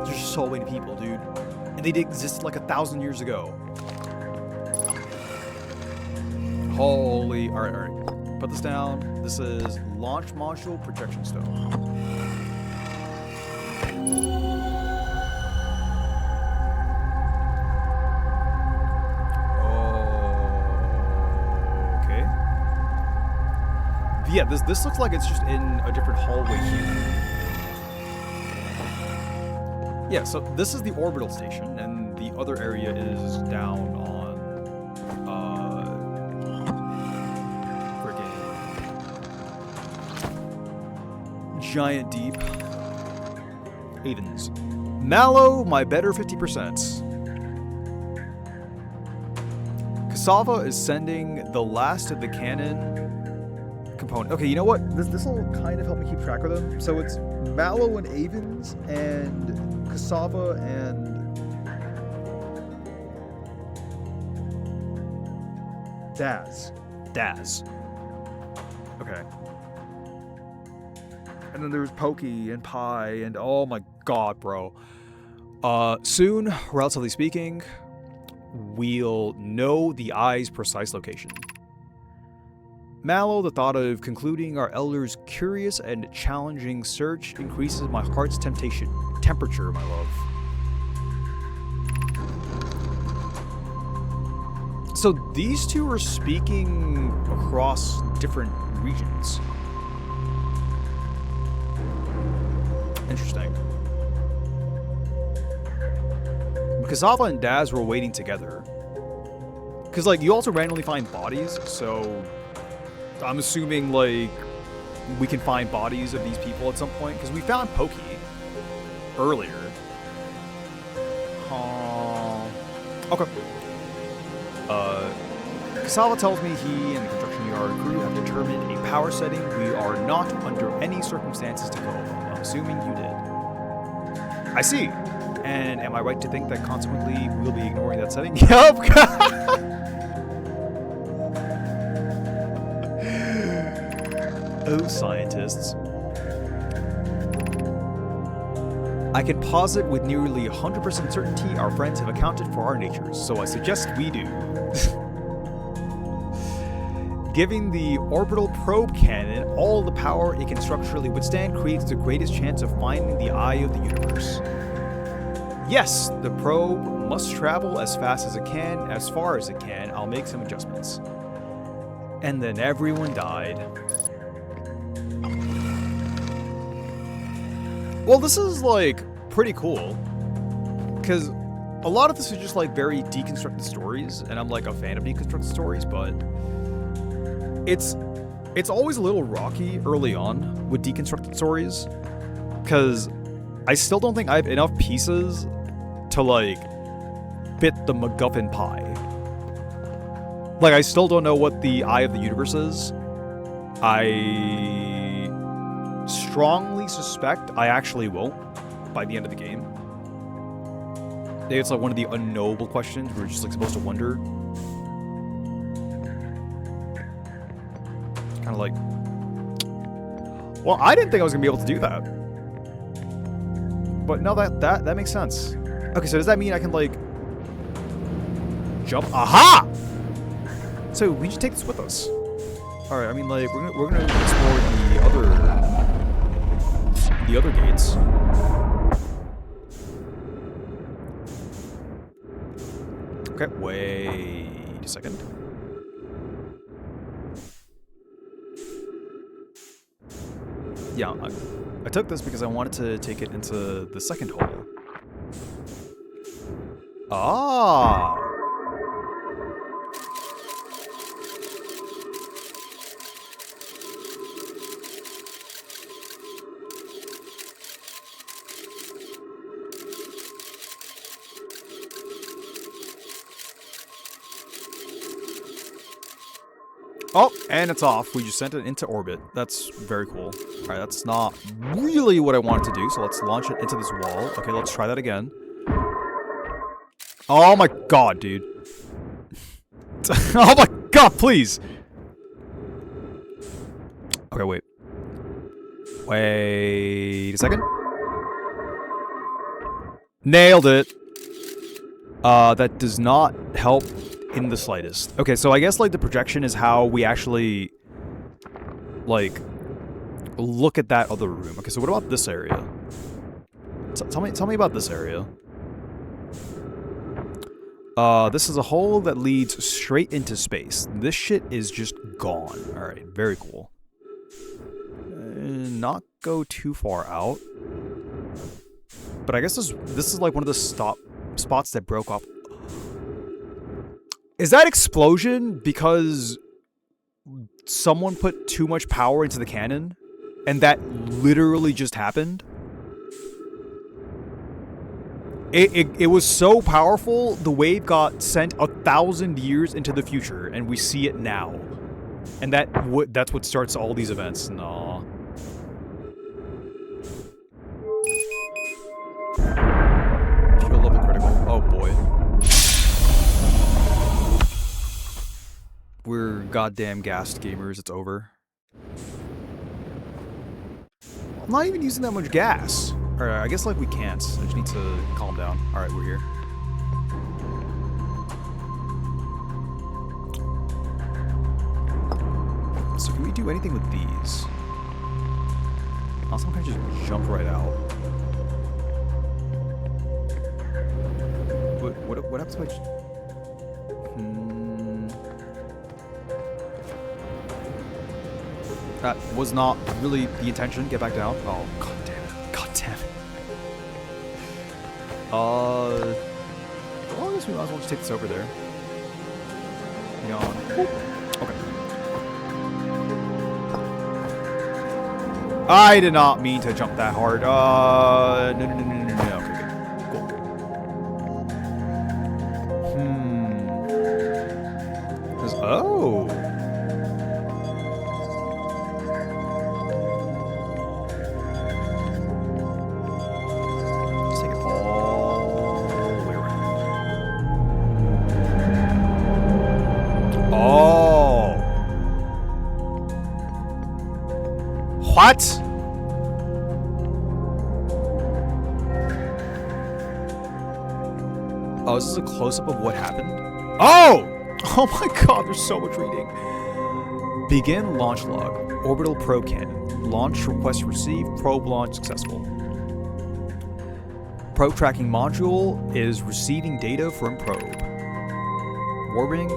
There's so many people, dude. And they existed like 1,000 years ago. Holy... Alright. Put this down. This is launch module projection stone. Yeah, this looks like it's just in a different hallway here. Yeah, so this is the orbital station, and the other area is down on, frickin' Giant Deep. Avens. Mallow, my better 50%. Cassava is sending the last of the cannon component. Okay, you know what? This will kind of help me keep track of them. So it's Mallow and Avens and Cassava and Daz. Okay. And then there's Pokey and Pie and oh my god, bro. Soon, relatively speaking, we'll know the eye's precise location. Mallow, the thought of concluding our elder's curious and challenging search increases my heart's temperature, my love. So these two are speaking across different regions. Interesting. Cassava and Daz were waiting together. Because, like, you also randomly find bodies, so I'm assuming, like, we can find bodies of these people at some point. Because we found Pokey earlier. Okay. Cassava tells me he and the construction yard crew have determined a power setting we are not under any circumstances to go along. I'm assuming you did. I see. And am I right to think that consequently we'll be ignoring that setting? Yup. Oh, scientists. I can posit with nearly 100% certainty our friends have accounted for our natures, so I suggest we do. Giving the orbital probe cannon all the power it can structurally withstand creates the greatest chance of finding the eye of the universe. Yes, the probe must travel as fast as it can, as far as it can. I'll make some adjustments. And then everyone died. Well, this is, like, pretty cool. Because a lot of this is just, like, very deconstructed stories, and I'm, like, a fan of deconstructed stories, but it's always a little rocky early on with deconstructed stories, because I still don't think I have enough pieces to, like, fit the MacGuffin pie. Like, I still don't know what the Eye of the Universe is. I strongly suspect I actually won't by the end of the game. It's like one of the unknowable questions we're just, like, supposed to wonder. Kind of like, well, I didn't think I was gonna be able to do that, but no, that makes sense. Okay, so does that mean I can, like, jump? Aha! So we should take this with us. All right, I mean, like, we're gonna explore the other gates. Okay, wait a second. Yeah, I took this because I wanted to take it into the second hole. Ah! Oh, and it's off. We just sent it into orbit. That's very cool. Alright, that's not really what I wanted to do, so let's launch it into this wall. Okay, let's try that again. Oh my god, dude. Oh my god, please! Okay, wait. Wait a second. Nailed it! That does not help in the slightest. Okay, so I guess, like, the projection is how we actually, like, look at that other room. Okay, so what about this area? Tell me about this area. This is a hole that leads straight into space. This shit is just gone. Alright, very cool. Not go too far out. But I guess this is like one of the spots that broke off. Is that explosion because someone put too much power into the cannon? And that literally just happened? It was so powerful, the wave got sent 1,000 years into the future, and we see it now. And that's what starts all these events. Nah. Fuel level critical. Oh boy. We're goddamn gassed gamers, it's over. I'm not even using that much gas. Alright, I guess, like, we can't. I just need to calm down. Alright, we're here. So can we do anything with these? Also, I'm gonna just jump right out. What happens if I just... That was not really the intention. Get back down. Oh, god damn it. God damn it. Well, I guess we might as well just take this over there. Hang on. Okay. I did not mean to jump that hard. No. Okay, good. Cool. Oh. What? Oh, this is a close-up of what happened? Oh! Oh my god, there's so much reading. Begin launch log. Orbital probe cannon. Launch request received. Probe launch successful. Probe tracking module is receiving data from probe. Warning.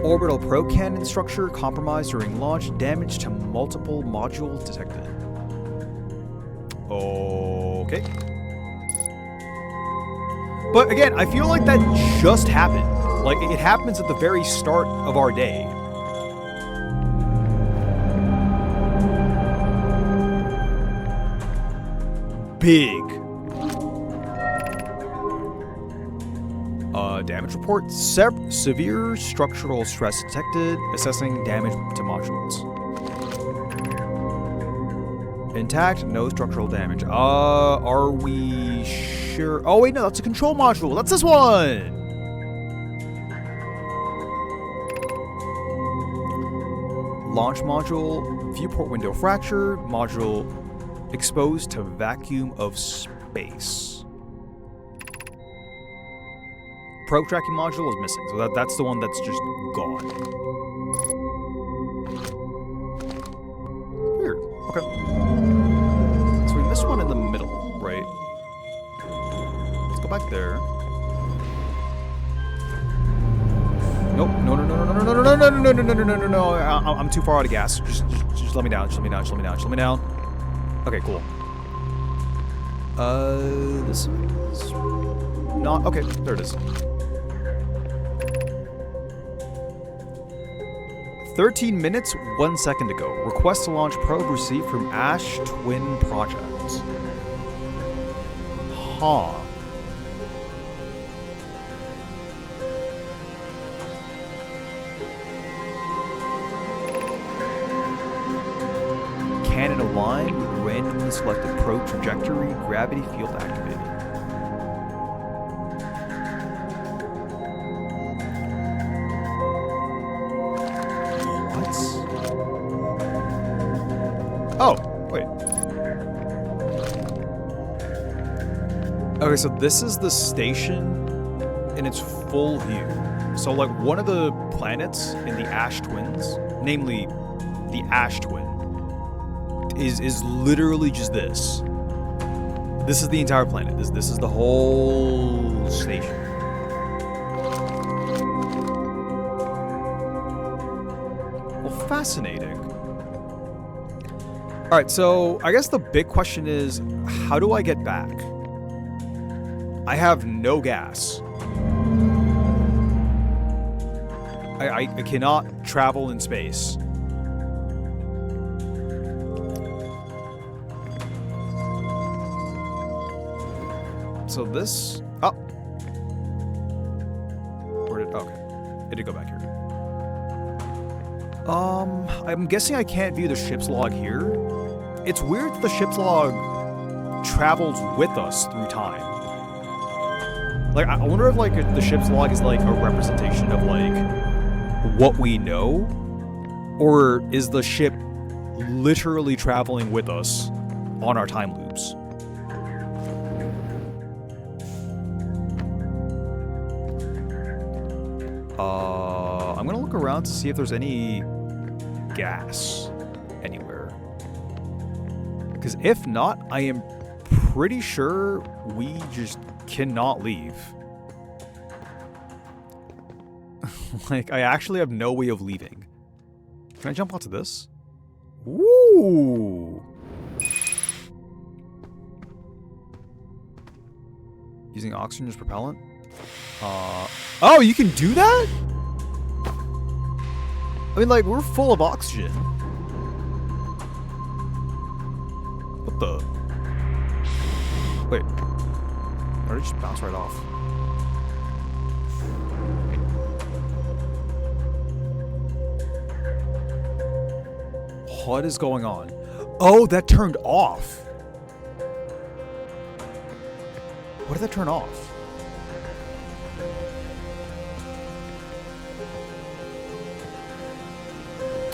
Orbital probe cannon structure compromised during launch. Damage to multiple modules detected. Okay. But again, I feel like that just happened. Like, it happens at the very start of our day. Big. Damage report. Severe structural stress detected. Assessing damage to modules. Intact, no structural damage. Are we sure? Oh wait, no, that's a control module. That's this one! Launch module, viewport window fractured, module exposed to vacuum of space. Probe tracking module is missing, so that's the one that's just gone. Weird. Okay. So we missed one in the middle, right? Let's go back there. Nope. No. I'm too far out of gas. Just let me down. Just let me down. Okay, cool. This is not okay. There it is. 13 minutes, 1 second ago. Request to launch probe received from Ash Twin Project. Huh. Cannon aligned with randomly selected probe trajectory, gravity field activated. Oh, wait. Okay, so this is the station in its full view. So, like, one of the planets in the Ash Twins, namely the Ash Twin, is literally just this. This is the entire planet. This is the whole station. Well, fascinating. Alright, so I guess the big question is, how do I get back? I have no gas. I cannot travel in space. So this... Oh! Where did... Okay. It did go back here. I'm guessing I can't view the ship's log here. It's weird that the ship's log travels with us through time. Like, I wonder if, like, the ship's log is, like, a representation of, like, what we know? Or is the ship literally traveling with us on our time loops? I'm gonna look around to see if there's any gas anywhere. Because if not, I am pretty sure we just cannot leave. Like, I actually have no way of leaving. Can I jump onto this? Ooh! Using oxygen as propellant? Oh, you can do that? I mean, like, we're full of oxygen. What the? Wait. Or did it just bounce right off? What is going on? Oh, that turned off. What did that turn off?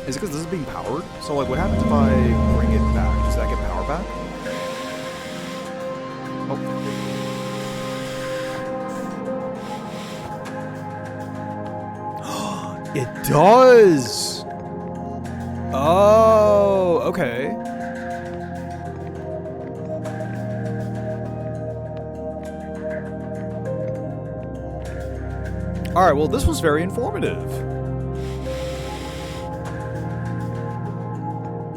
Is it because this is being powered? So, like, what happens if I bring it back? Does that get power back? Oh. It does! Oh, okay. Alright, well, this was very informative.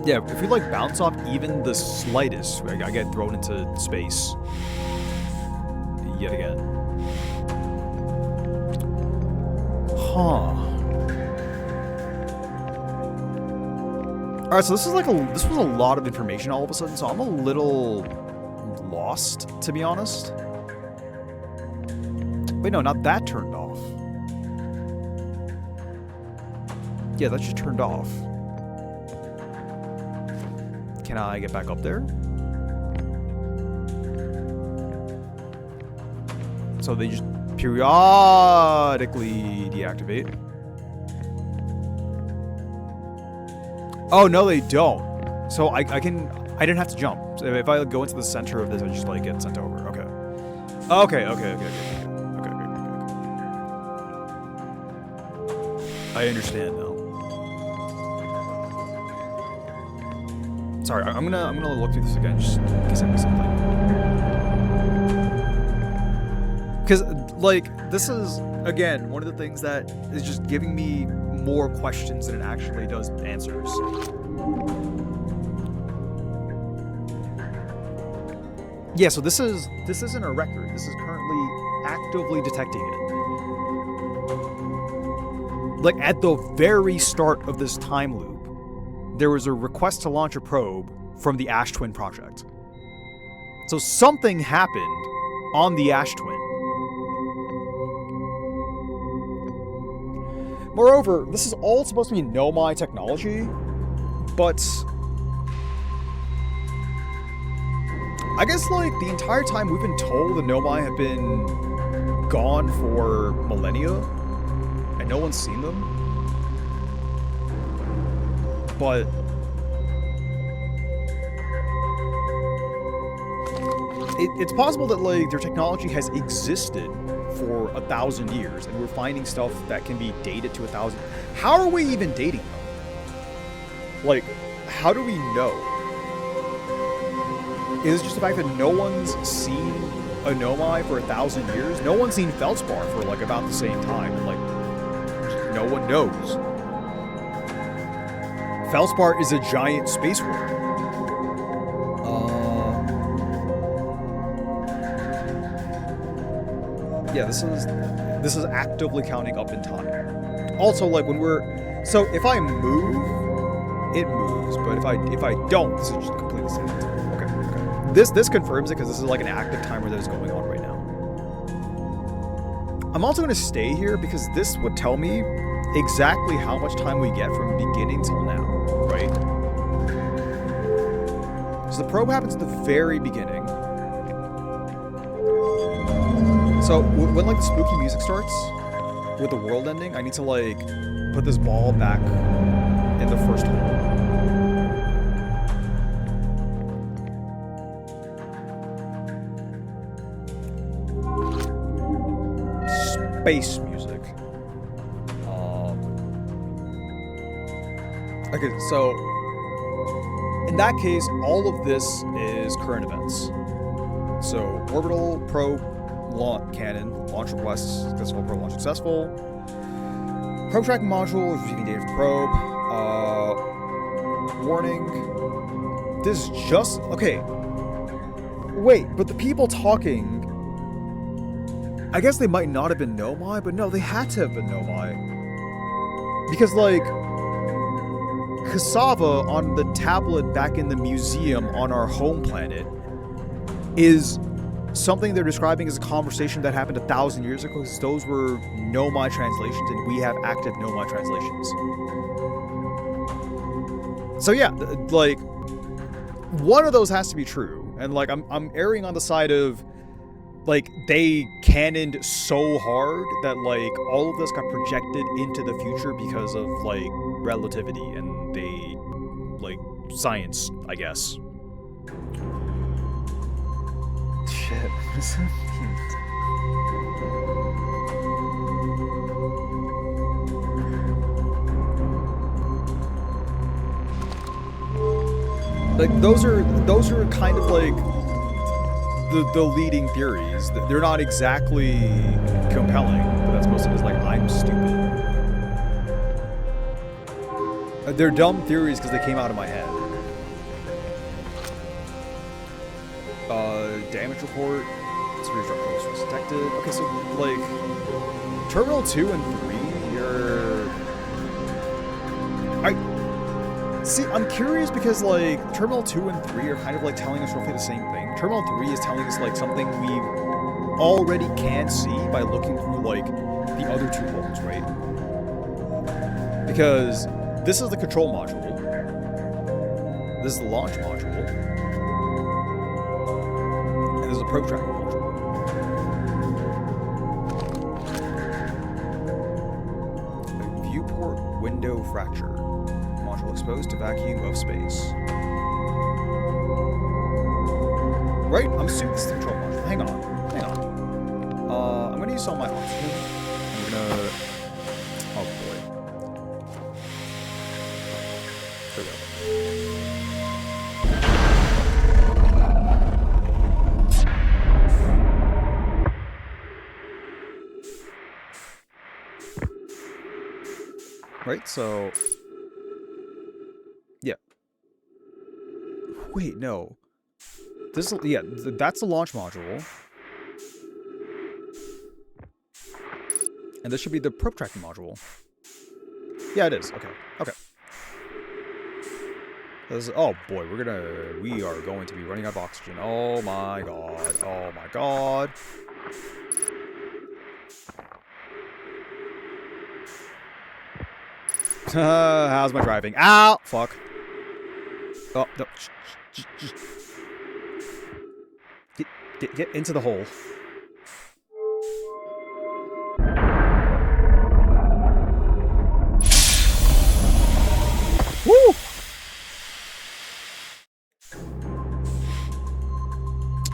Yeah, if we, like, bounce off even the slightest, I get thrown into space. Yet again. Huh. Alright, so this was a lot of information all of a sudden, so I'm a little lost, to be honest. Wait, no, not that turned off. Yeah, that just turned off. Can I get back up there? So they just periodically deactivate. Oh, no, they don't. So I didn't have to jump. So if I go into the center of this, I just, like, get sent over. Okay. Okay. I understand now. Sorry, I'm gonna look through this again just in case I missed something. Because, like, this is, again, one of the things that is just giving me more questions than it actually does answers. Yeah, so this isn't a record. This is currently actively detecting it. Like, at the very start of this time loop, there was a request to launch a probe from the Ash Twin project. So something happened on the Ash Twin. Moreover, this is all supposed to be Nomai technology, but I guess, like, the entire time we've been told the Nomai have been gone for millennia, and no one's seen them. But it's possible that, like, their technology has existed for 1,000 years, and we're finding stuff that can be dated to 1,000. How are we even dating them? Like, how do we know? Is it just the fact that no one's seen a Nomai for 1,000 years? No one's seen Feldspar for, like, about the same time, and, like, no one knows. Feldspar is a giant space worm. Yeah, this is actively counting up in time. Also, like, when so if I move, it moves, but if I don't, this is just completely static. Okay. This confirms it because this is, like, an active timer that is going on right now. I'm also going to stay here because this would tell me exactly how much time we get from beginning till now, right? So the probe happens at the very beginning. So when, like, the spooky music starts with the world ending, I need to, like, put this ball back in the first hole. Space music. Okay, so in that case, all of this is current events. So orbital probe cannon launch request successful. Probe launch successful. Probe tracking module receiving data from probe. Warning. This is just okay. Wait, but the people talking, I guess they might not have been Nomai, but no, they had to have been Nomai. Because, like, cassava on the tablet back in the museum on our home planet is something they're describing as a conversation that happened 1,000 years ago, because those were Nomai translations, and we have active Nomai translations. So yeah, like, one of those has to be true, and, like, I'm erring on the side of, like, they canoned so hard that, like, all of this got projected into the future because of, like, relativity and they, like, science, I guess. Shit, what does that mean? Like, those are kind of like the leading theories. They're not exactly compelling, but that's mostly because, like, I'm stupid. They're dumb theories because they came out of my head. Damage report. Severe structural stress detected. Okay, so, like, Terminal 2 and 3 See, I'm curious because, like, Terminal 2 and 3 are kind of, like, telling us roughly the same thing. Terminal 3 is telling us, like, something we already can see by looking through, like, the other two holes, right? Because this is the control module. This is the launch module. And this is the probe tracking module. A viewport window fracture. Module exposed to vacuum of space. Right? I'm assuming this is the control module. Hang on. I'm gonna use all my oxygen. I'm gonna... Oh boy. There we go. Right, so... Yeah. Wait, no. This, yeah, that's the launch module. And this should be the probe tracking module. Yeah, it is. Okay. Okay. This is, oh boy, we are going to be running out of oxygen. Oh my god. Oh my god. How's my driving? Ow! Fuck. Oh, no. Just get into the hole. Woo!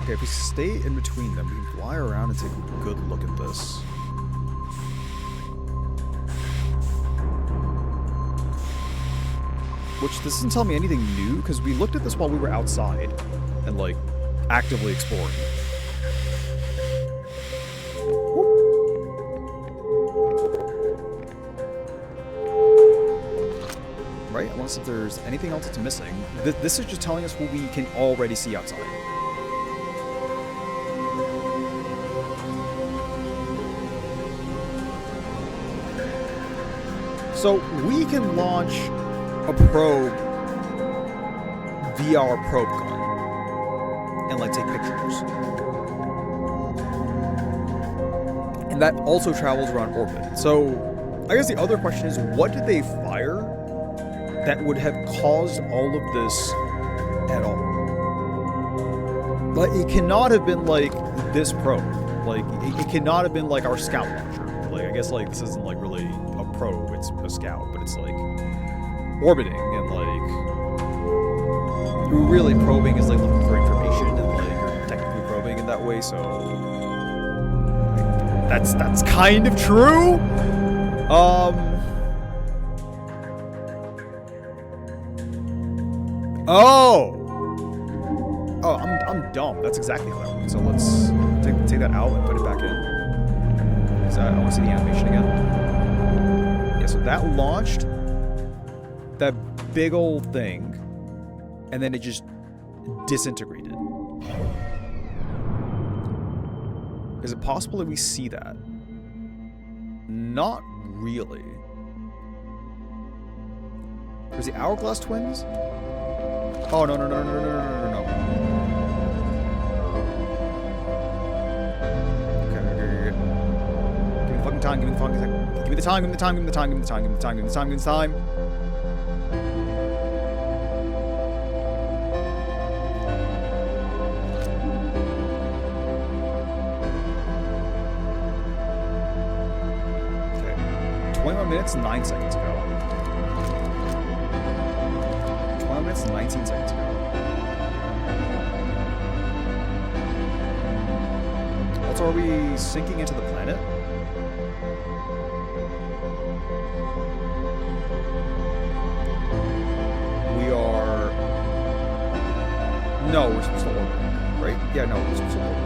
Okay, if we stay in between them, we can fly around and take a good look at this. Which, this doesn't tell me anything new, because we looked at this while we were outside and, like, actively exploring. Right? I want to see if there's anything else that's missing. This is just telling us what we can already see outside. So, we can launch a probe via our probe gun and, like, take pictures. And that also travels around orbit. So, I guess the other question is, what did they fire that would have caused all of this at all? Like, it cannot have been, like, this probe. Like, it cannot have been, like, our scout launcher. Like, I guess, like, this isn't, like, really a probe, it's a scout, but it's, like, orbiting and, like, really probing is, like, looking for information and, like, you're technically probing in that way, so that's kind of true. I'm dumb. That's exactly how that works. So let's take that out and put it back in. Because I want to see the animation again. Yeah, so that launched that big old thing, and then it just disintegrated. Is it possible that we see that? Not really. There's the Hourglass Twins? Oh, no. Okay. Give me the fucking time, give me the fucking time. Give me the time, give me the time, give me the time, give me the time, give me the time, give me the time, give me the time. Okay. 21 minutes and 9 seconds ago. minutes and 19 seconds ago. Also, are we sinking into the planet? We are... No, we're supposed to orbit, right? Yeah, no, we're supposed to orbit.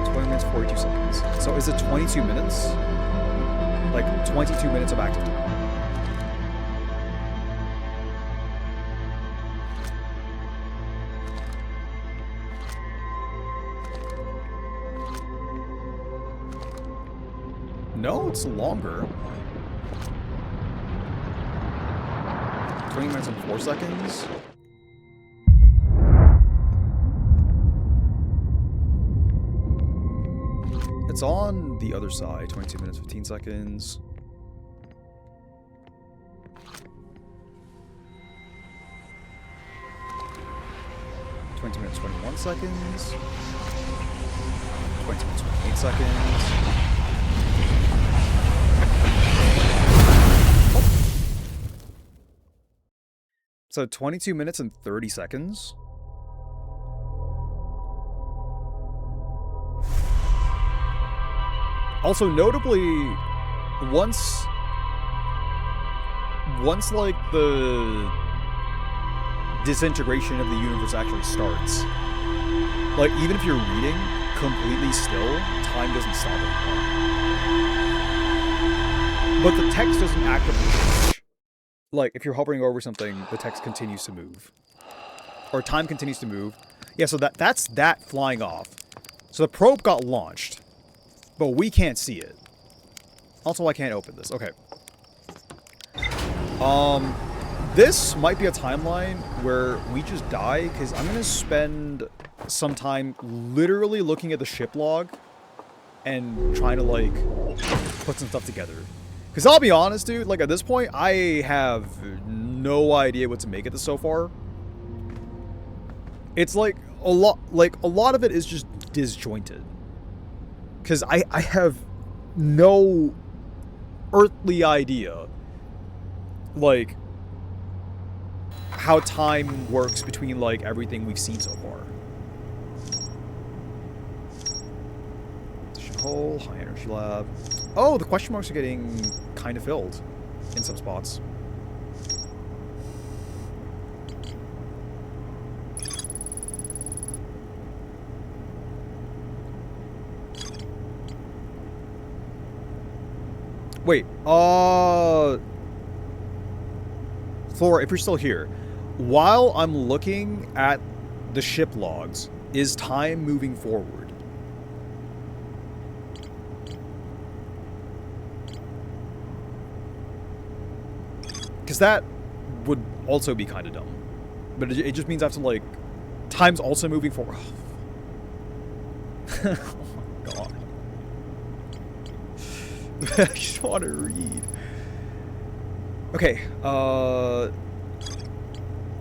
20 minutes, 42 seconds. So is it 22 minutes? Like, 22 minutes of active time. No, it's longer. 20 minutes and 4 seconds. It's on the other side. 22 minutes, 15 seconds. Minutes, 21 seconds. 20 minutes, 28 seconds. So 22 minutes and 30 seconds. Also, notably, once like the disintegration of the universe actually starts, like even if you're reading completely still, time doesn't stop anymore. But the text doesn't actively change. Like if you're hovering over something, the text continues to move, or time continues to move. Yeah, so that's that flying off. So the probe got launched, but we can't see it. Also, I can't open this. Okay. This might be a timeline where we just die, because I'm going to spend some time literally looking at the ship log and trying to, like, put some stuff together. Because I'll be honest, dude, like, at this point, I have no idea what to make of this so far. It's, like, a lot of it is just disjointed. Because I have no earthly idea, like, how time works between, like, everything we've seen so far. Mission hull, high energy lab. Oh, the question marks are getting kind of filled in some spots. Wait, Flora, if you're still here, while I'm looking at the ship logs, is time moving forward? Because that would also be kind of dumb. But it just means I have to, like, time's also moving forward. Oh my god. I just want to read. Okay, yeah,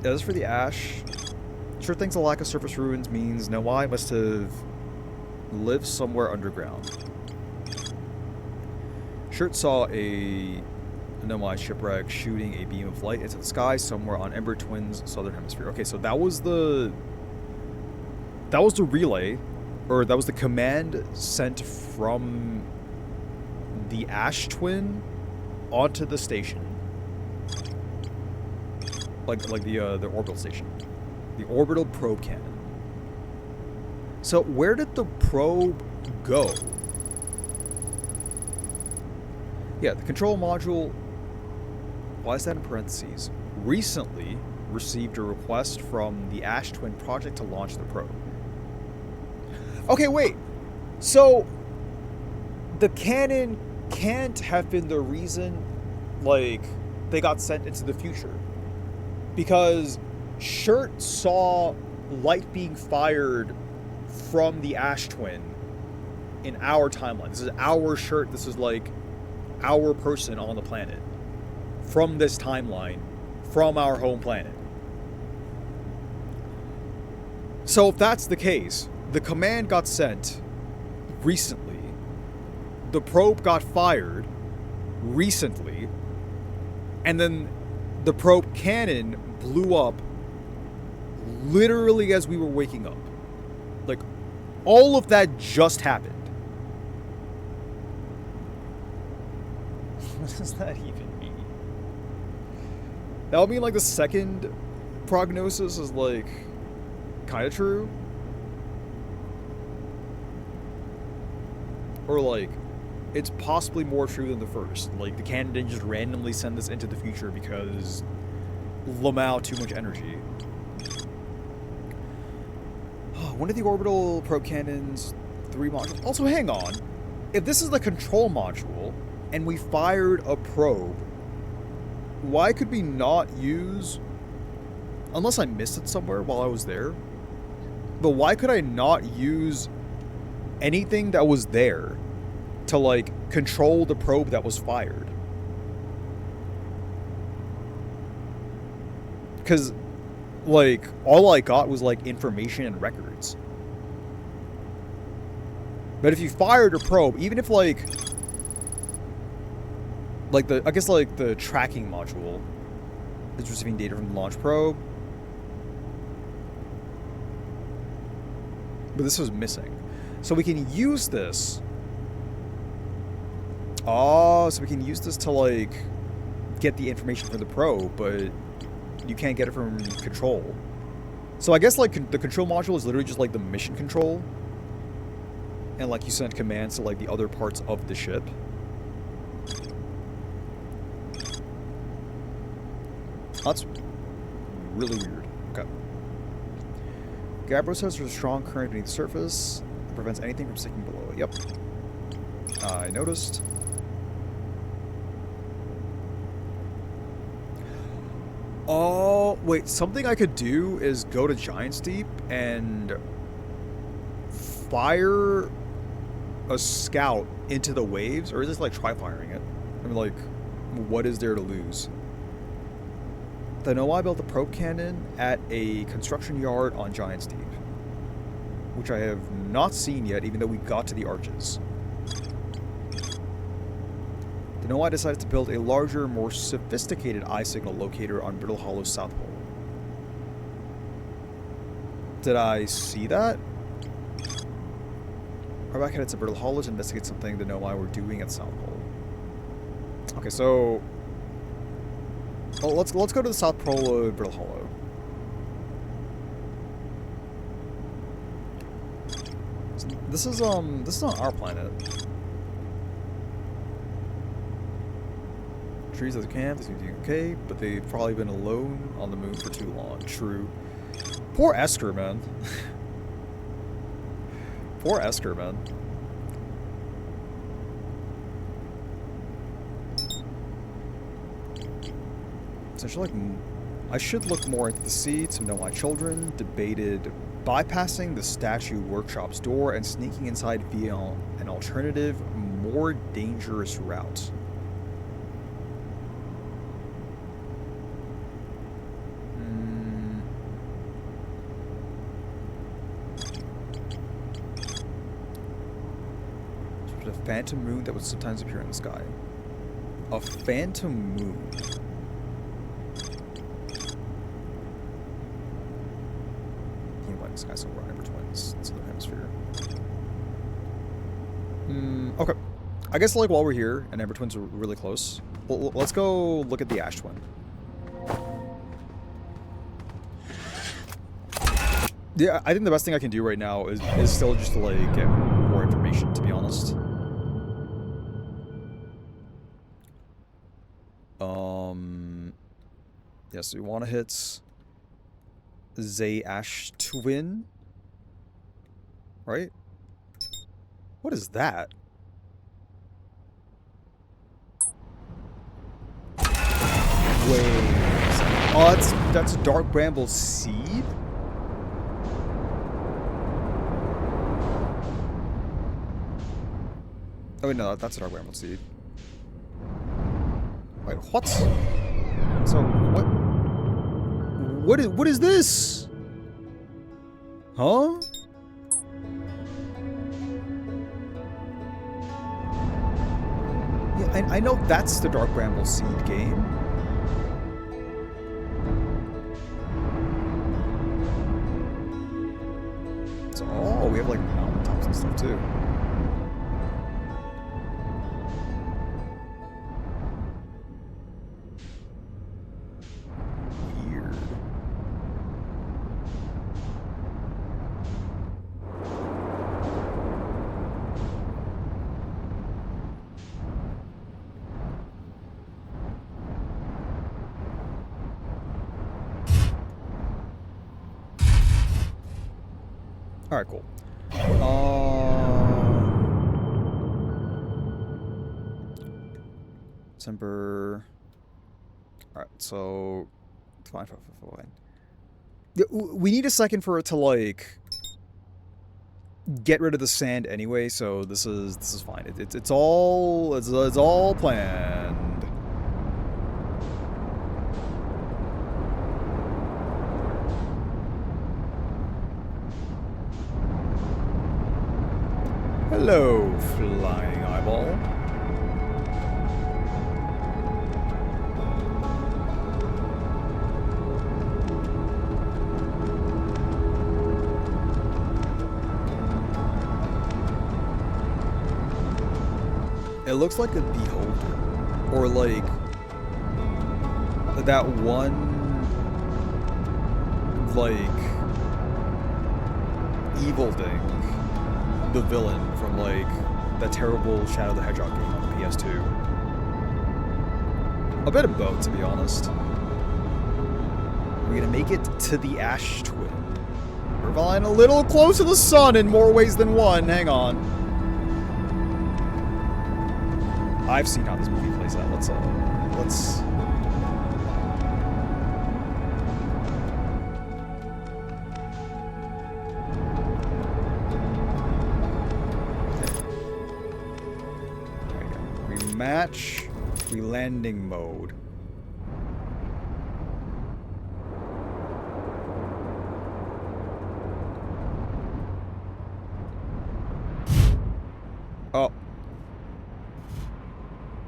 this is for the ash. Sure thinks a lack of surface ruins means Noai must have lived somewhere underground. Shirt saw a Noai shipwreck shooting a beam of light into the sky somewhere on Ember Twin's southern hemisphere. Okay, so that was the relay, or that was the command sent from the Ash Twin onto the station. Like the orbital station. The orbital probe cannon. So where did the probe go? Yeah, the control module, why is that in parentheses? Recently received a request from the Ash Twin project to launch the probe. Okay, wait. So the cannon can't have been the reason, like, they got sent into the future. Because Shirt saw light being fired from the Ash Twin in our timeline. This is our Shirt. This is, like, our person on the planet. From this timeline. From our home planet. So if that's the case, the command got sent recently. The probe got fired recently, and then the probe cannon blew up literally as we were waking up. Like, all of that just happened. What does that even mean? That would mean, like, the second prognosis is, like, kind of true. Or, like, it's possibly more true than the first. Like, the cannon didn't just randomly send this into the future because Lamau too much energy. One of the orbital probe cannons, 3 modules. Also, hang on. If this is the control module, and we fired a probe, why could we not use... Unless I missed it somewhere while I was there. But why could I not use anything that was there to, like, control the probe that was fired? Because, like, all I got was, like, information and records. But if you fired a probe, even if, like the, I guess, like, the tracking module is receiving data from the launch probe. But this was missing. So we can use this. Oh, so we can use this to, like, get the information from the probe, but you can't get it from control. So I guess, like, the control module is literally just, like, the mission control. And, like, you send commands to, like, the other parts of the ship. That's really weird. Okay. Gabbro says there's a strong current beneath the surface that prevents anything from sinking below it. Yep. I noticed. Oh, wait. Something I could do is go to Giant's Deep and fire a scout into the waves, or is this like try firing it? I mean, like, what is there to lose? The Noai built a probe cannon at a construction yard on Giant's Deep, which I have not seen yet, even though we got to the arches. The Noai decided to build a larger, more sophisticated eye signal locator on Brittle Hollow's South Pole. Did I see that? Arbac headed to Brittle Hollow to investigate something the Noai were doing at South Pole. Okay, so... Oh, let's go to the South Pole of Brittle Hollow. So this is not our planet. Trees at the camp, they seem to be okay, but they've probably been alone on the moon for too long. True. Poor Esker, man. Poor Esker, man. So I should look more into the sea to know my children debated bypassing the statue workshop's door and sneaking inside via an alternative, more dangerous route. A phantom moon that would sometimes appear in the sky. A phantom moon. Like sky silver Ember Twins, Southern Hemisphere. Okay. I guess, like, while we're here and Ember Twins are really close, let's go look at the Ash Twin. Yeah, I think the best thing I can do right now is still just to, like, get more information, to be honest. Yes, we want to hit Zay Ash Twin. Right? What is that? Wait. Oh, that's Dark Bramble Seed? Oh wait, no, that's a Dark Bramble Seed. Wait, what? So, what is this? Huh? Yeah, I know that's the Dark Bramble Seed game. too. Weird. All right, cool. December. All right, so fine. We need a second for it to like get rid of the sand anyway. So this is fine. It's all planned. Hello, flying eyeball. It looks like a beholder, or like that one, like evil thing, the villain from like that terrible Shadow the Hedgehog game on the PS2. A bit of both, to be honest. We're gonna make it to the Ash Twin. We're flying a little close to the sun in more ways than one. Hang on. I've seen how this movie plays out. Let's match re-landing mode. Oh.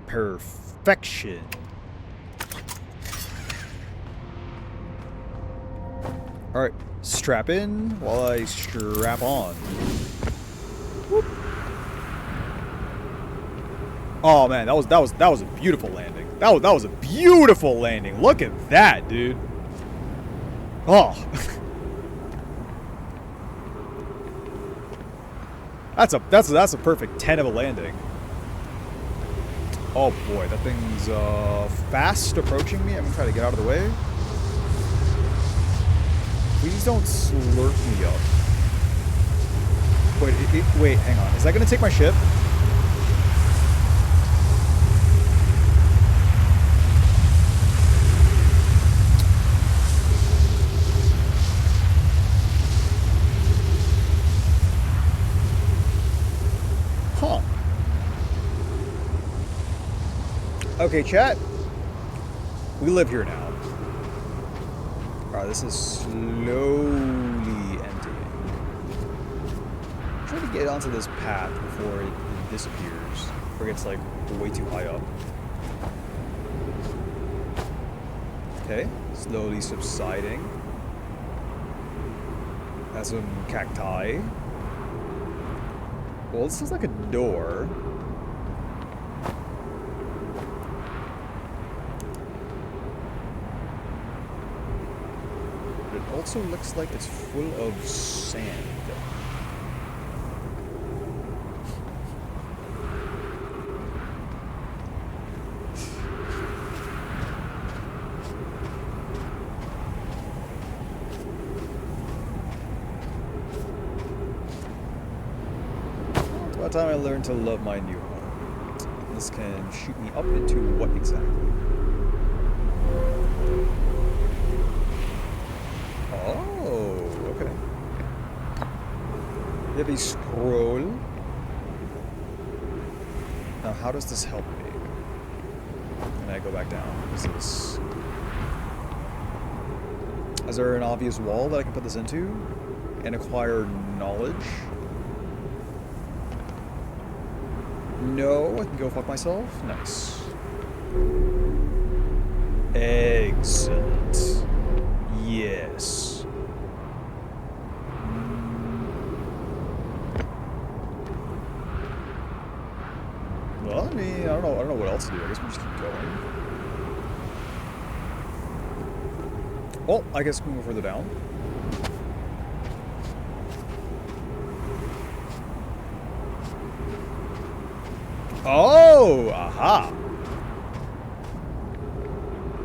Perfection. Alright, strap in while I strap on. Whoop. Oh man, that was a beautiful landing. That was a beautiful landing. Look at that, dude. Oh. that's a perfect 10 of a landing. Oh boy, that thing's fast approaching me. I'm gonna try to get out of the way. Please don't slurp me up. Wait, hang on. Is that gonna take my ship? Okay, chat. We live here now. Alright, this is slowly emptying. Try to get onto this path before it disappears. Or gets like way too high up. Okay, slowly subsiding. Has some cacti. Well, this is like a door. Also looks like it's full of sand. It's about time I learned to love my new home. This can shoot me up into what exactly? Oh, okay. Let me scroll. Now, how does this help me? Can I go back down? Is there an obvious wall that I can put this into and acquire knowledge? No, I can go fuck myself. Nice. Excellent. Yes. else to do. I guess we just keep going. Well, I guess we can go further down. Oh, aha.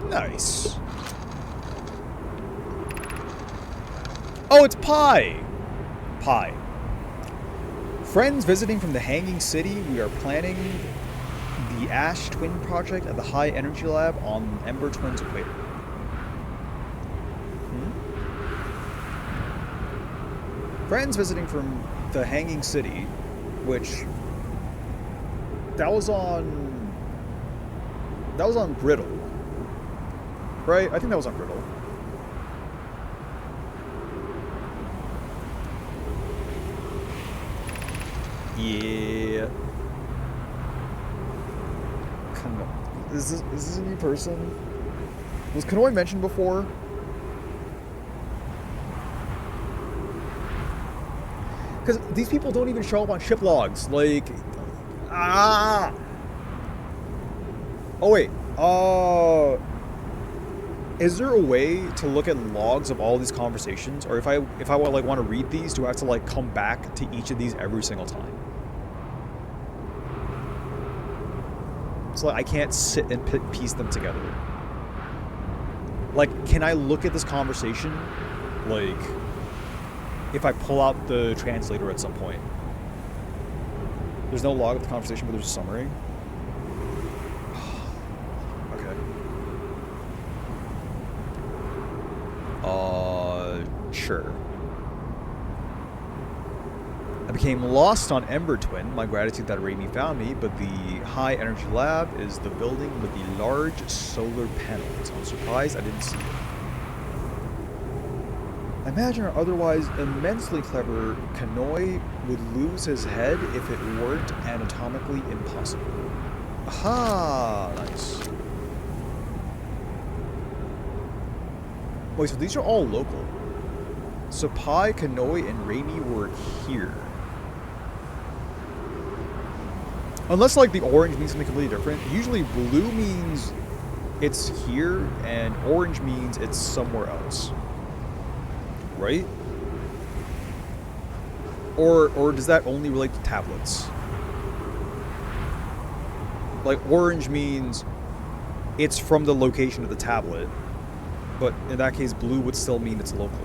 Nice. Oh, it's Pi. Pi. Friends visiting from the Hanging City, we are planning the Ash Twin project at the High Energy Lab on Ember Twin's equator. Friends visiting from the Hanging City, which that was on Brittle, right? I think that was on Brittle. Yeah. Is this a new person? Was Kanoi mentioned before? Because these people don't even show up on ship logs. Like, ah. Oh wait. Is there a way to look at logs of all these conversations, or if I like want to read these, do I have to like come back to each of these every single time? So like, I can't sit and piece them together. Like, can I look at this conversation, like, if I pull out the translator at some point? There's no log of the conversation, but there's a summary. Okay. Sure. I became lost on Ember Twin. My gratitude that Raimi found me, but the High Energy Lab is the building with the large solar panels. I'm surprised I didn't see it. I imagine our otherwise immensely clever Kanoi would lose his head if it weren't anatomically impossible. Aha! Nice. Wait, so these are all local. So Pi, Kanoi, and Raimi were here. Unless, like, the orange means something completely different. Usually blue means it's here, and orange means it's somewhere else. Right? Or does that only relate to tablets? Like, orange means it's from the location of the tablet, but in that case, blue would still mean it's local.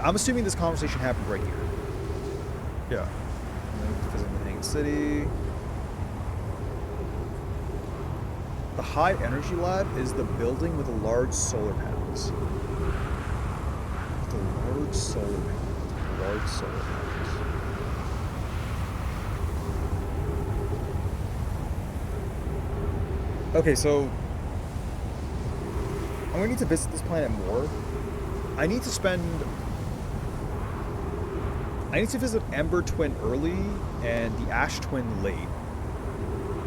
I'm assuming this conversation happened right here. Yeah. Visiting the Hanging City. The High Energy Lab is the building with the large solar panels. The large solar panels. Large solar panels. Okay, so I'm gonna need to visit this planet more. I need to visit Ember Twin early and the Ash Twin late.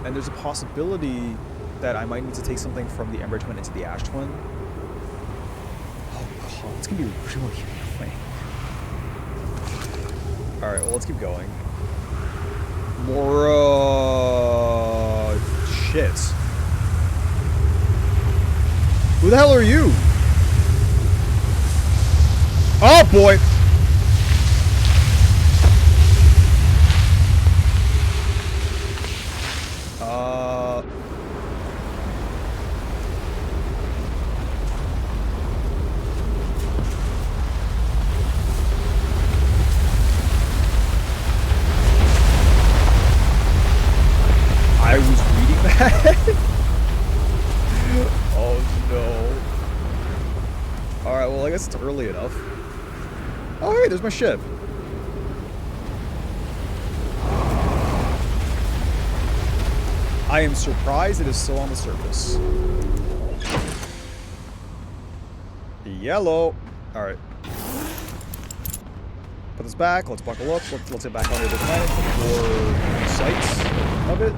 And there's a possibility that I might need to take something from the Ember Twin into the Ash Twin. Oh god, it's gonna be really annoying. Alright, well, let's keep going. More, shit. Who the hell are you? Oh boy! I was reading that? Oh no. Alright, well I guess it's early enough. Oh hey, there's my ship. I am surprised it is still on the surface. Yellow. Alright. Put this back, let's buckle up, let's get back onto the planet for sights of it.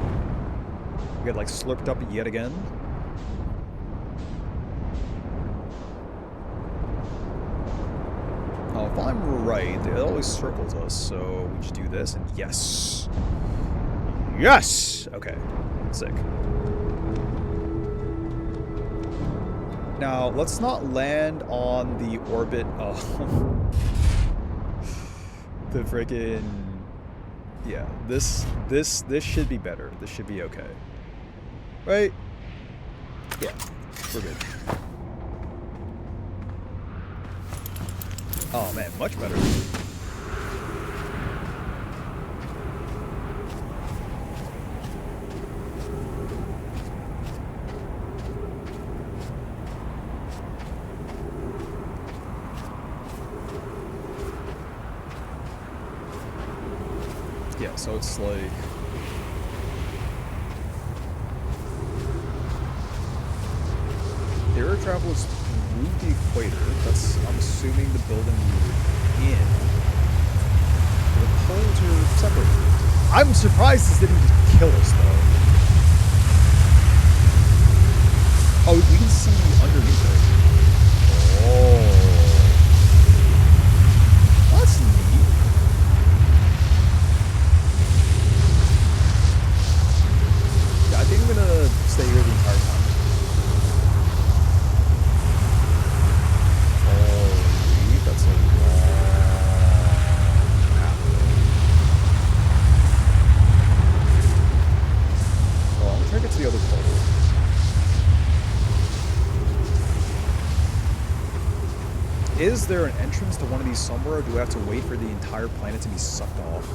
We get like slurped up yet again. Oh, if I'm right, it always circles us, so we just do this, and yes. Yes! Okay. Sick. Now, let's not land on the orbit of the friggin'... Yeah, this should be better. This should be okay. Right? Yeah, we're good. Oh man, much better. Yeah, so it's like... The air travel is through the equator. That's, I'm assuming, the building we were in. The poles are separated. I'm surprised this didn't just kill us, though. Oh, we can see underneath it. Oh. That's neat. Yeah, I think I'm gonna stay here the entire time. Holy, that's a long pathway. Oh, I'm gonna try to get to the other pole. Is there an entrance to one of these somewhere, or do we have to wait for the entire planet to be sucked off?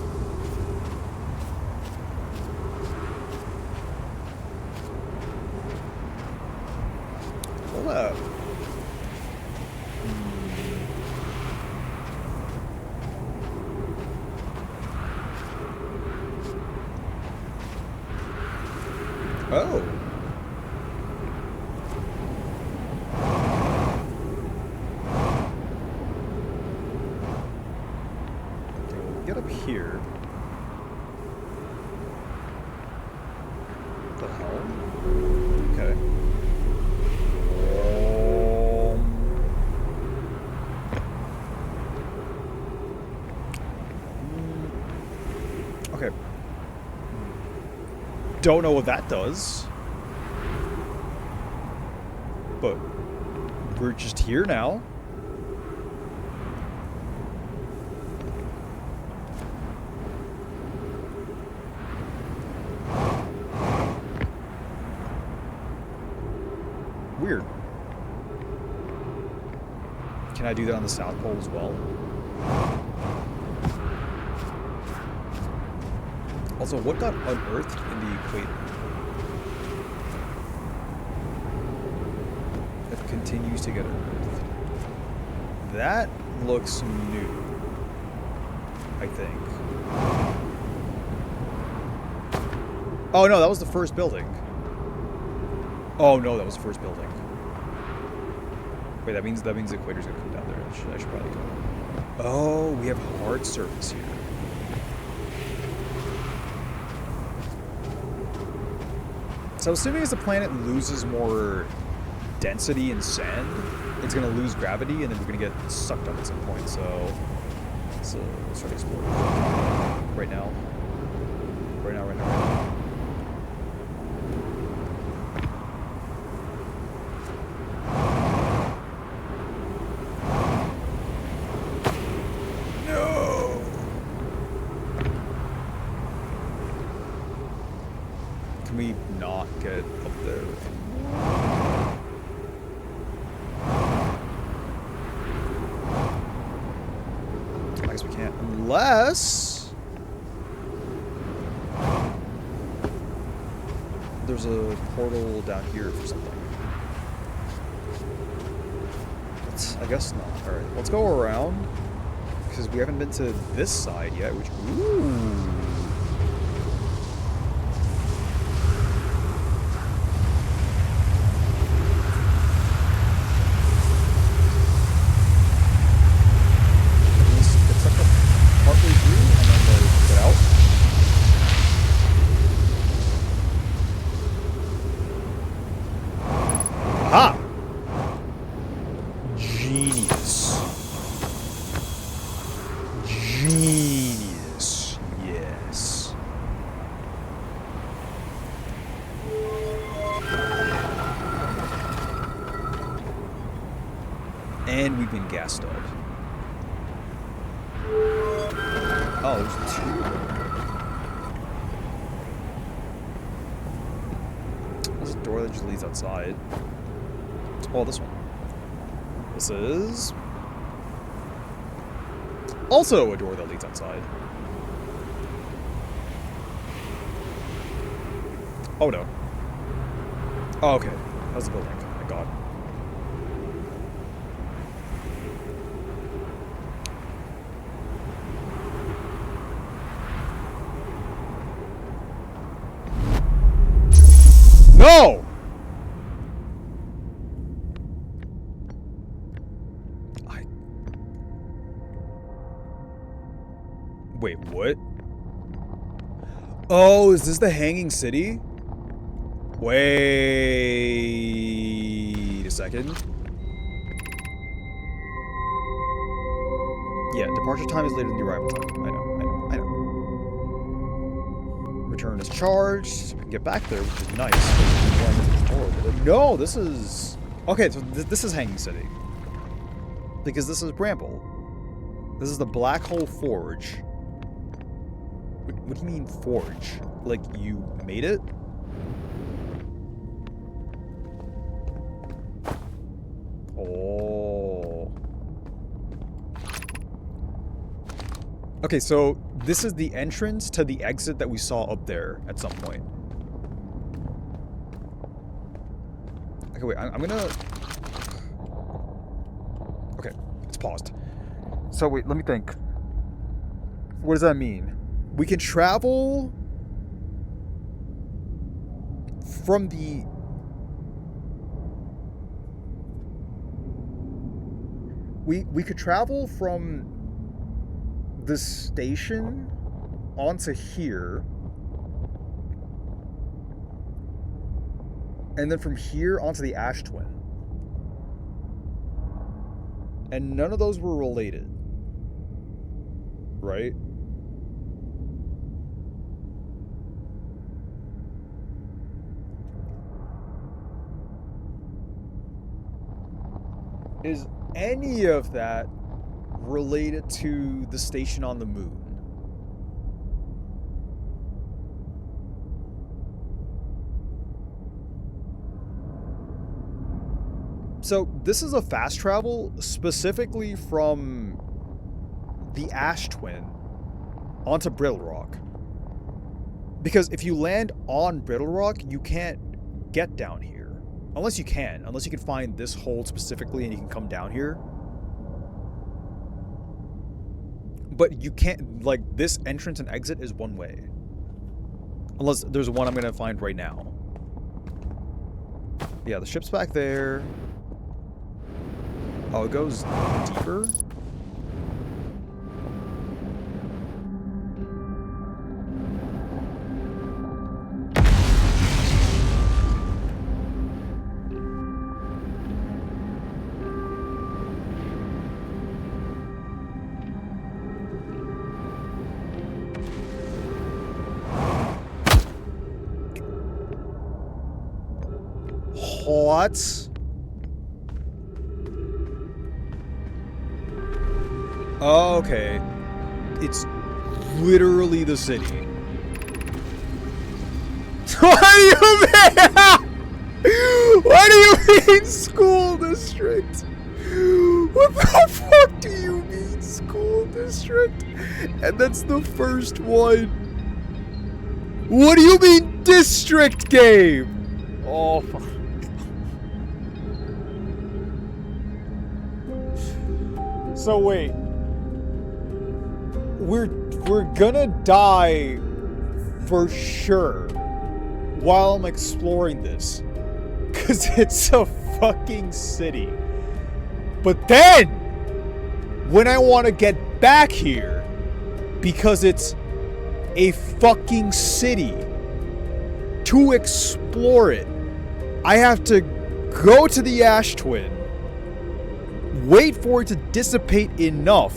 Hold up. Oh. Get up here. What the hell? Okay. Okay. Don't know what that does. But we're just here now. Weird. Can I do that on the South Pole as well? Also, what got unearthed in the equator? It continues to get unearthed. That looks new, I think. Oh no, that was the first building. Oh no, that was the first building. Wait, that means the equator's gonna come down there. I should probably go. Oh, we have hard surface here. So assuming as the planet loses more density in sand, it's gonna lose gravity, and then we're gonna get sucked up at some point. So let's start exploring right now. Right now. Can we not get up there? I guess we can't. Unless there's a portal down here for something. I guess not. Alright, let's go around. Because we haven't been to this side yet, which... Ooh. And we've been gassed up. Oh, there's two. There's a door that just leads outside. Oh, this one. This is also a door that leads outside. Oh no. Oh, okay. That was the building. Thank God. No! Wait, what? Oh, is this the Hanging City? Wait a second. Yeah, departure time is later than the arrival time. I know. Return is charged. We can get back there, which is nice. No, this is... Okay, so this is Hanging City. Because this is Bramble. This is the Black Hole Forge. What do you mean, forge? Like, you made it? Oh. Okay, so this is the entrance to the exit that we saw up there at some point. Okay, wait, I'm gonna... Okay, it's paused. So wait, let me think. What does that mean? We can travel from the... We could travel from the station onto here. And then from here onto the Ash Twin. And none of those were related. Right? Is any of that related to the station on the moon? So this is a fast travel specifically from the Ash Twin onto Brittle Rock. Because if you land on Brittle Rock, you can't get down here. Unless you can find this hold specifically and you can come down here. But you can't, like, this entrance and exit is one way. Unless there's one I'm gonna find right now. Yeah, the ship's back there. Oh, it goes deeper? What? Oh, okay. It's literally the city. What do you mean? What do you mean, school district? What the fuck do you mean, school district? And that's the first one. What do you mean, district game? Oh, fuck. So wait, we're gonna die for sure while I'm exploring this, cause it's a fucking city. But then, when I want to get back here, because it's a fucking city, to explore it, I have to go to the Ash Twin, wait for it to dissipate enough,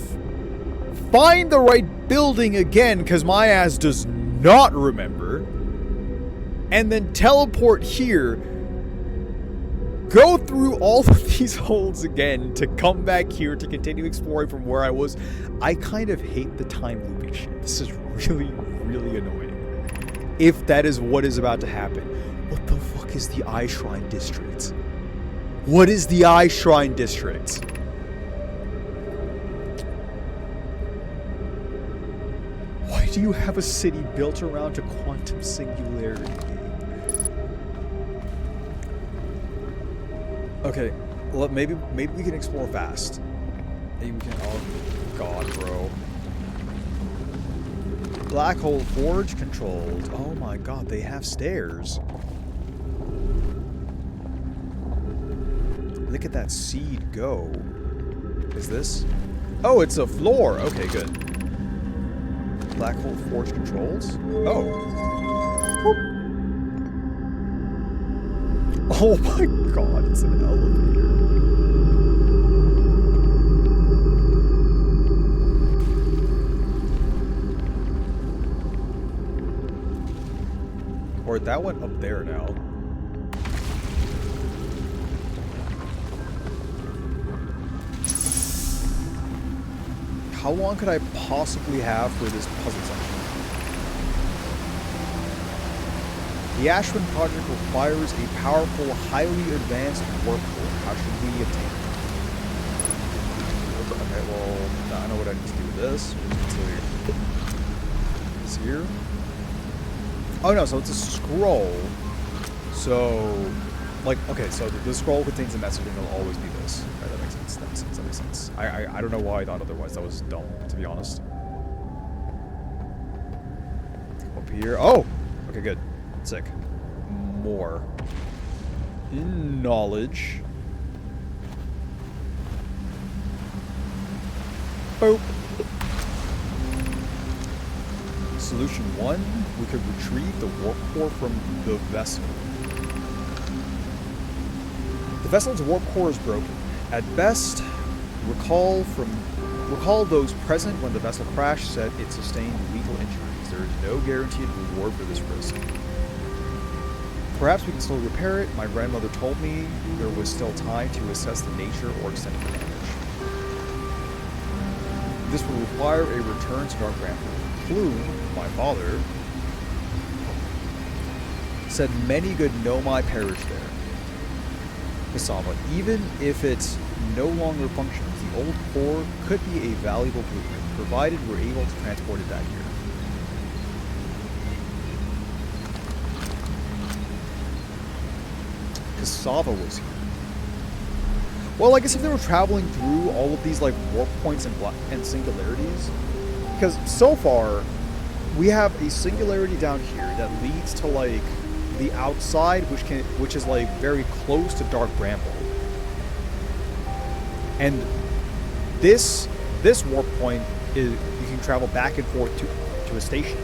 find the right building again, because my ass does not remember, and then teleport here, go through all of these holes again to come back here to continue exploring from where I was. I kind of hate the time looping shit. This is really, really annoying. If that is what is about to happen. What the fuck is the Eye Shrine District? What is the Eye Shrine District? Why do you have a city built around a quantum singularity? Okay, well, maybe we can explore fast. Maybe we can. Oh God, bro. Black hole forge controlled. Oh my God, they have stairs. Look at that seed go. Is this? Oh, it's a floor. Okay, good. Black hole forge controls. Oh. Whoop. Oh my God, it's an elevator. Or that went up there now. How long could I possibly have for this puzzle section? The Ashwin project requires a powerful, highly advanced warp core. How should we obtain it? Okay, well, I know what I need to do with this. It's here. Oh no, so it's a scroll. So, like, okay, so the scroll contains a message and it'll always be this. Okay, that makes sense. That makes sense. That makes sense. I don't know why I thought otherwise. That was dumb, to be honest. Up here. Oh! Okay, good. Sick. More. In knowledge. Boop. Solution 1, we could retrieve the warp core from the vessel. The vessel's warp core is broken. At best, recall those present when the vessel crashed said it sustained lethal injuries. There is no guaranteed reward for this risk. Perhaps we can still repair it. My grandmother told me there was still time to assess the nature or extent of the damage. This would require a return to Dark Bramble. Plume, my father, said many good Nomai perished there. Cassava, even if it no longer functions, the old core could be a valuable blueprint, provided we're able to transport it back here. Cassava was here. Well, I guess if they were traveling through all of these like warp points and singularities, because so far we have a singularity down here that leads to like the outside, which is like very close to Dark Bramble, and this warp point is you can travel back and forth to a station.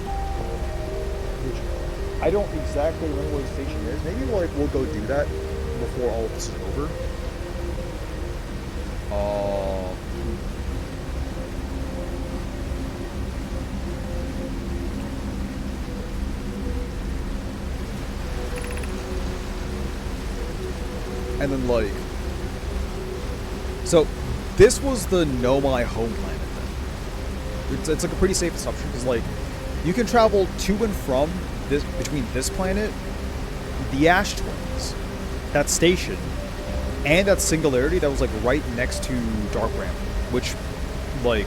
Which I don't exactly remember where the station is. Maybe we'll go do that before all of this is over. And then, like, so this was the Nomai home planet then. It's like a pretty safe assumption because, like, you can travel to and from this, between this planet, the Ash Twins, that station, and that singularity that was, like, right next to Dark Bramble, which, like,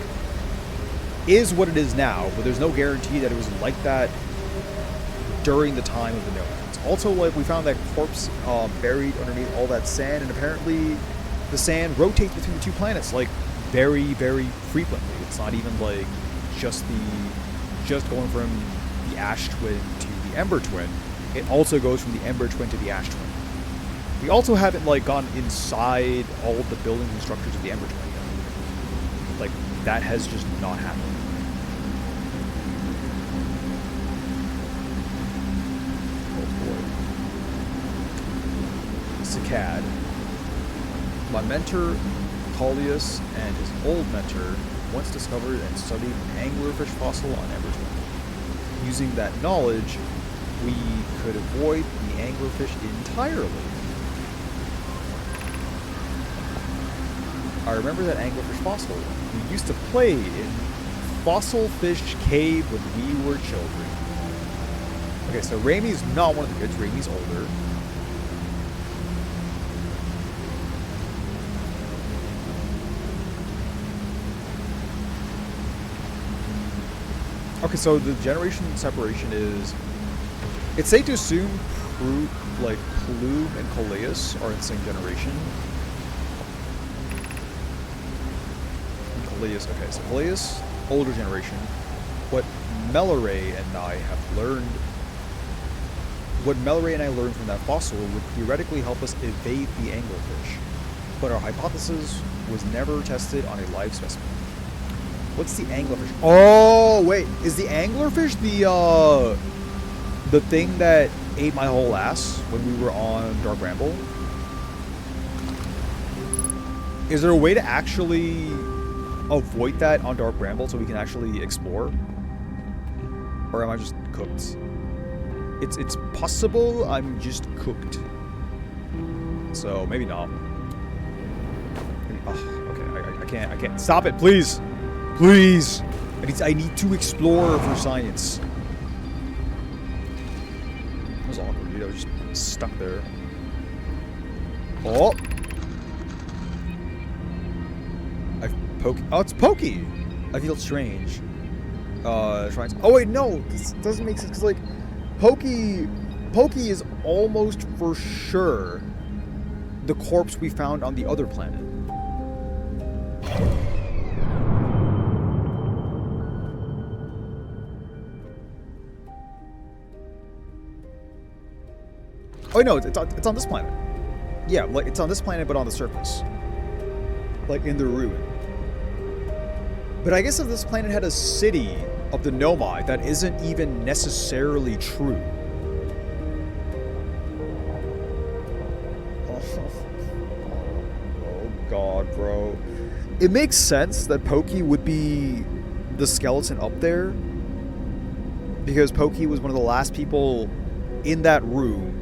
is what it is now, but there's no guarantee that it was like that during the time of the Nomads. Also, like, we found that corpse buried underneath all that sand, and apparently the sand rotates between the two planets, like, very, very frequently. It's not even, like, just going from the Ash Twin to the Ember Twin. It also goes from the Ember Twin to the Ash Twin. We also haven't, like, gone inside all of the buildings and structures of the Ember Twin yet. Like, that has just not happened. Cicad. My mentor, Callius, and his old mentor once discovered and studied an anglerfish fossil on Everton. Using that knowledge, we could avoid the anglerfish entirely. I remember that anglerfish fossil. We used to play in Fossil Fish Cave when we were children. Okay, so Raimi's not one of the kids. Raimi's older. Okay, so the generation separation is... It's safe to assume Plume and Coleus are in the same generation. Coleus, okay, so Coleus, older generation. What Melloray and I learned from that fossil would theoretically help us evade the anglerfish. But our hypothesis was never tested on a live specimen. What's the anglerfish? Oh, wait. Is the anglerfish the thing that ate my whole ass when we were on Dark Bramble? Is there a way to actually avoid that on Dark Bramble so we can actually explore? Or am I just cooked? It's possible I'm just cooked. So maybe not. Okay, I can't. Stop it, please! Please! I need to explore for science. That was awkward, dude. I was just stuck there. Oh! Oh, it's Pokey! I feel strange. Trying to... Oh, wait, no! This doesn't make sense, because, like, Pokey is almost for sure the corpse we found on the other planet. Oh, no, it's on this planet. Yeah, like, it's on this planet, but on the surface. Like, in the ruin. But I guess if this planet had a city of the Nomai, that isn't even necessarily true. Oh god, bro. It makes sense that Pokey would be the skeleton up there, because Pokey was one of the last people in that room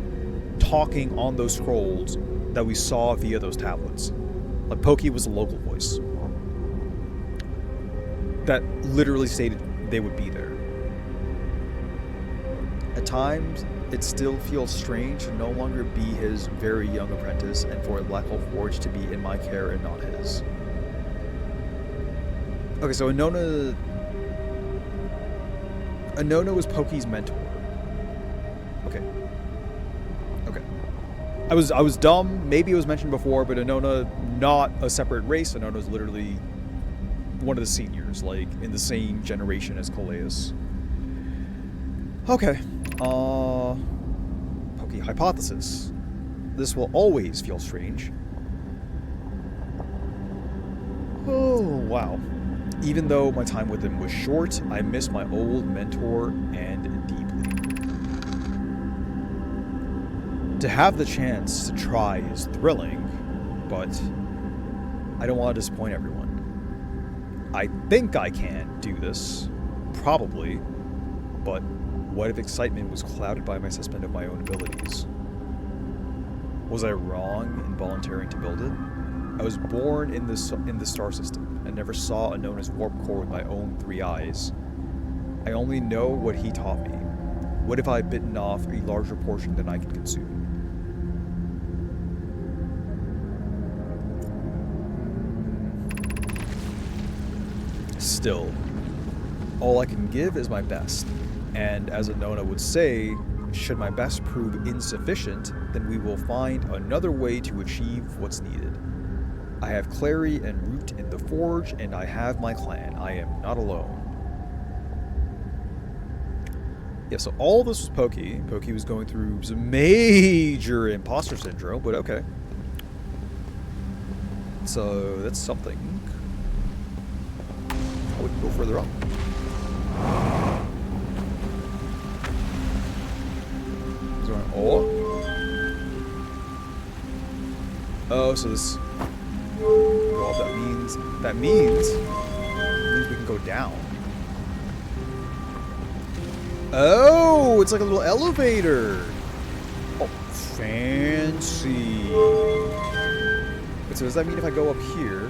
talking on those scrolls that we saw via those tablets. Like, Pokey was a local voice that literally stated they would be there. At times, it still feels strange to no longer be his very young apprentice and for Black Hole Forge to be in my care and not his. Okay, so Anona was Pokey's mentor. Okay. I was dumb. Maybe it was mentioned before, but Anona, not a separate race. Anona's literally one of the seniors, like in the same generation as Coleus. Okay. Pokey hypothesis. This will always feel strange. Oh, wow. Even though my time with him was short, I miss my old mentor and deeply. To have the chance to try is thrilling, but I don't want to disappoint everyone. I think I can do this, probably, but what if excitement was clouded by my assessment of my own abilities? Was I wrong in volunteering to build it? I was born in the star system and never saw Anona's warp core with my own 3 eyes. I only know what he taught me. What if I'd bitten off a larger portion than I could consume? Still, all I can give is my best, and as Anona would say, should my best prove insufficient, then we will find another way to achieve what's needed. I have Clary and Root in the Forge, and I have my clan. I am not alone. Yeah, so all this was Pokey. Pokey was going through some major imposter syndrome, but okay. So that's something. We can go further up. Oh, so this. Well, that means we can go down. Oh, it's like a little elevator. Oh, fancy. But so does that mean if I go up here,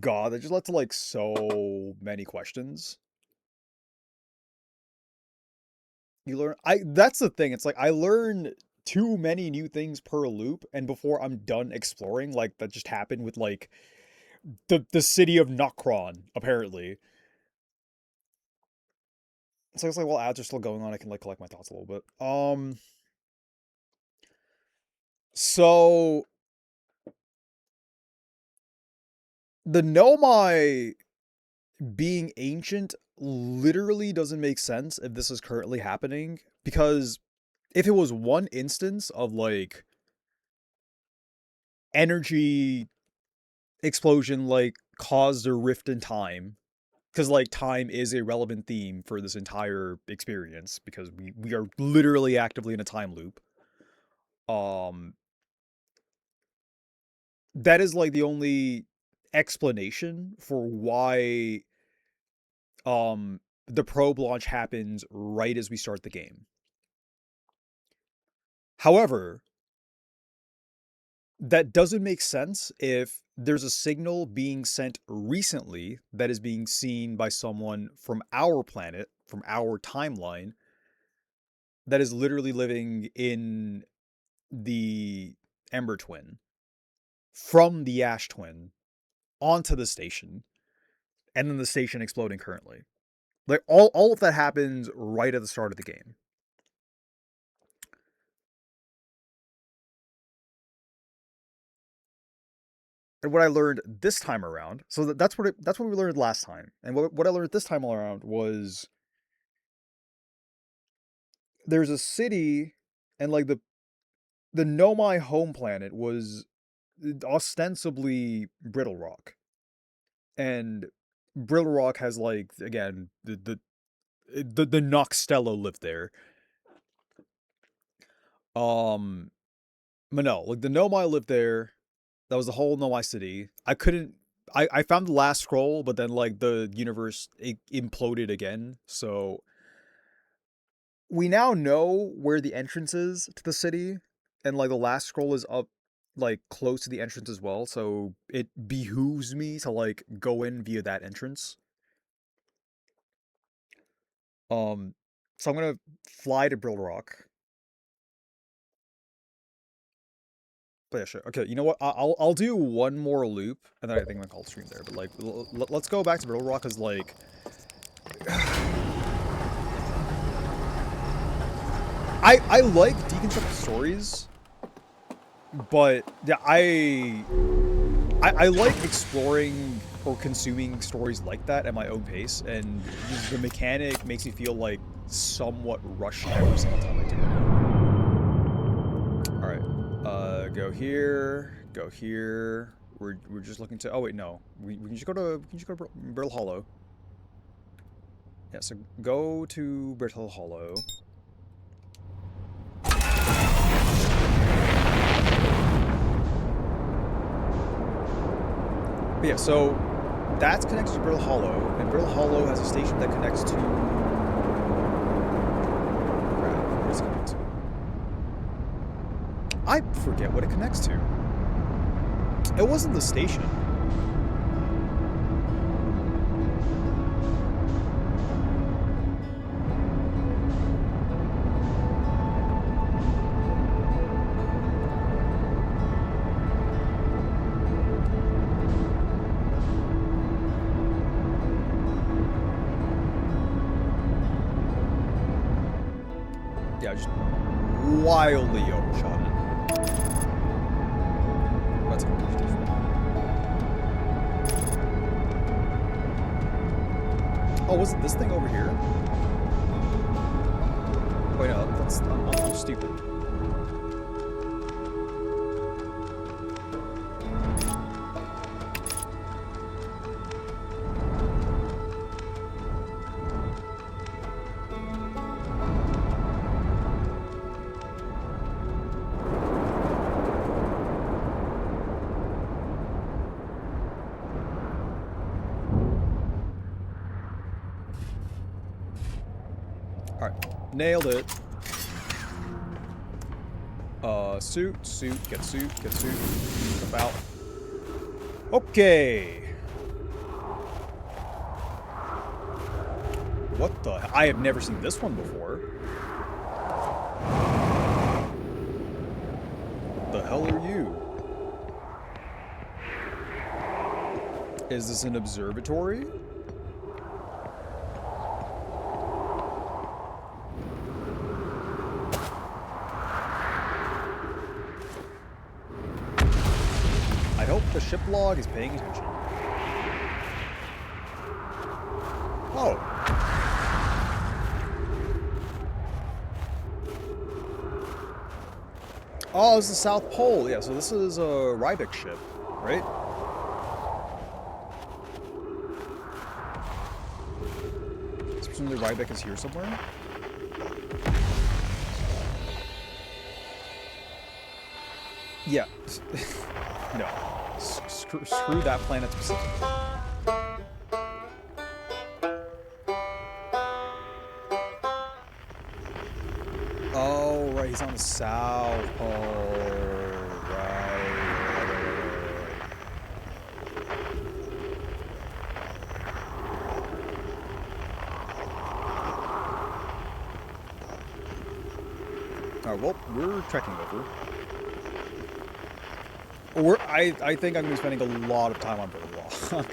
God, that just led to like so many questions. You learn that's the thing. It's like I learn too many new things per loop, and before I'm done exploring, like that just happened with like the city of Nokron, apparently. So it's like, well, ads are still going on. I can like collect my thoughts a little bit. So the Nomai being ancient literally doesn't make sense if this is currently happening, because if it was one instance of like energy explosion like caused a rift in time, because like time is a relevant theme for this entire experience because we are literally actively in a time loop. um that is like the only explanation for why the probe launch happens right as we start the game. However, that doesn't make sense if there's a signal being sent recently that is being seen by someone from our planet, from our timeline, that is literally living in the Ember Twin, from the Ash Twin onto the station, and then the station exploding currently. Like all of that happens right at the start of the game. And what I learned this time around, so that's what we learned last time. And what I learned this time around was there's a city, and like the Nomai home planet was ostensibly Brittle Rock. And Brittle Rock has like, again, the Noxtello lived there. But no, like the Nomai lived there. That was the whole Nomai city. I found the last scroll, but then like the universe imploded again. So we now know where the entrance is to the city, and like the last scroll is up like close to the entrance as well. So it behooves me to like go in via that entrance. Um, so I'm gonna fly to Brill Rock. But yeah, sure. Okay, you know what? I'll do one more loop, and then I think I'm gonna call the stream there. But like, let's go back to Brill Rock, cause like, I like deconstructed stories, but yeah, I like exploring or consuming stories like that at my own pace, and the mechanic makes me feel like somewhat rushed every single time I do it. All right, go here, go here. We're just looking to. Oh wait, no, we can just go to Brittle Hollow. Yeah, so go to Brittle Hollow. But yeah, so that's connected to Brittle Hollow, and Brittle Hollow has a station that connects to. Crap, what does it connect to? I forget what it connects to. It wasn't the station. Yeah, just wildly overshot it. That's completely different. Oh, was it this thing over here? Wait, no, that's I'm stupid. Alright, nailed it. Suit, get suit. Jump out. Okay. What the? I have never seen this one before. The hell are you? Is this an observatory? I hope the ship log is paying attention. Oh. Oh, it's the South Pole. Yeah, so this is a Rybeck ship, right? Presumably Rybeck is here somewhere. Yeah. No. Screw that planet specifically. Oh, right. He's on the South Pole. Alright, well, we're trekking over. I think I'm going to be spending a lot of time on Brittle Rock.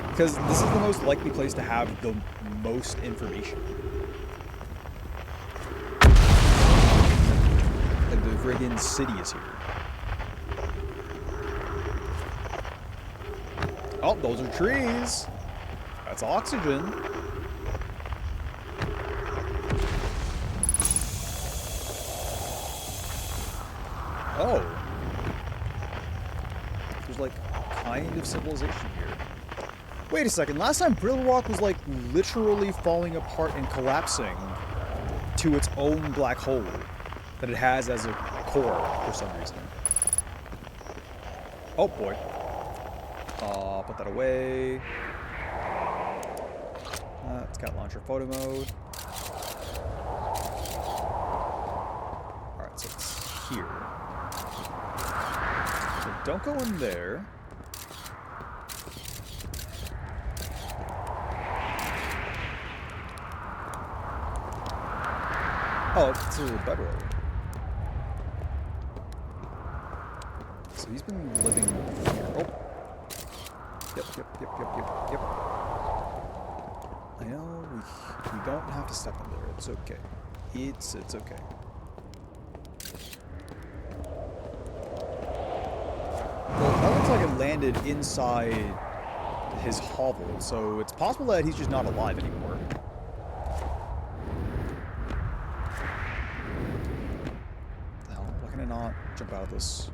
Because this is the most likely place to have the most information. Like, the friggin' city is here. Oh, those are trees! That's oxygen. Oh. There's like kind of civilization here. Wait a second, last time Brittle Rock was like literally falling apart and collapsing to its own black hole that it has as a core for some reason. Oh boy. Put that away. It's got launcher photo mode. Alright, so it's here. So don't go in there. Oh, it's a bedroll. So he's been living here. Oh. Yep. I know we don't have to step in there. It's okay. It's okay. Well, that looks like it landed inside his hovel, so it's possible that he's just not alive anymore. The hell? Why can I not jump out of this?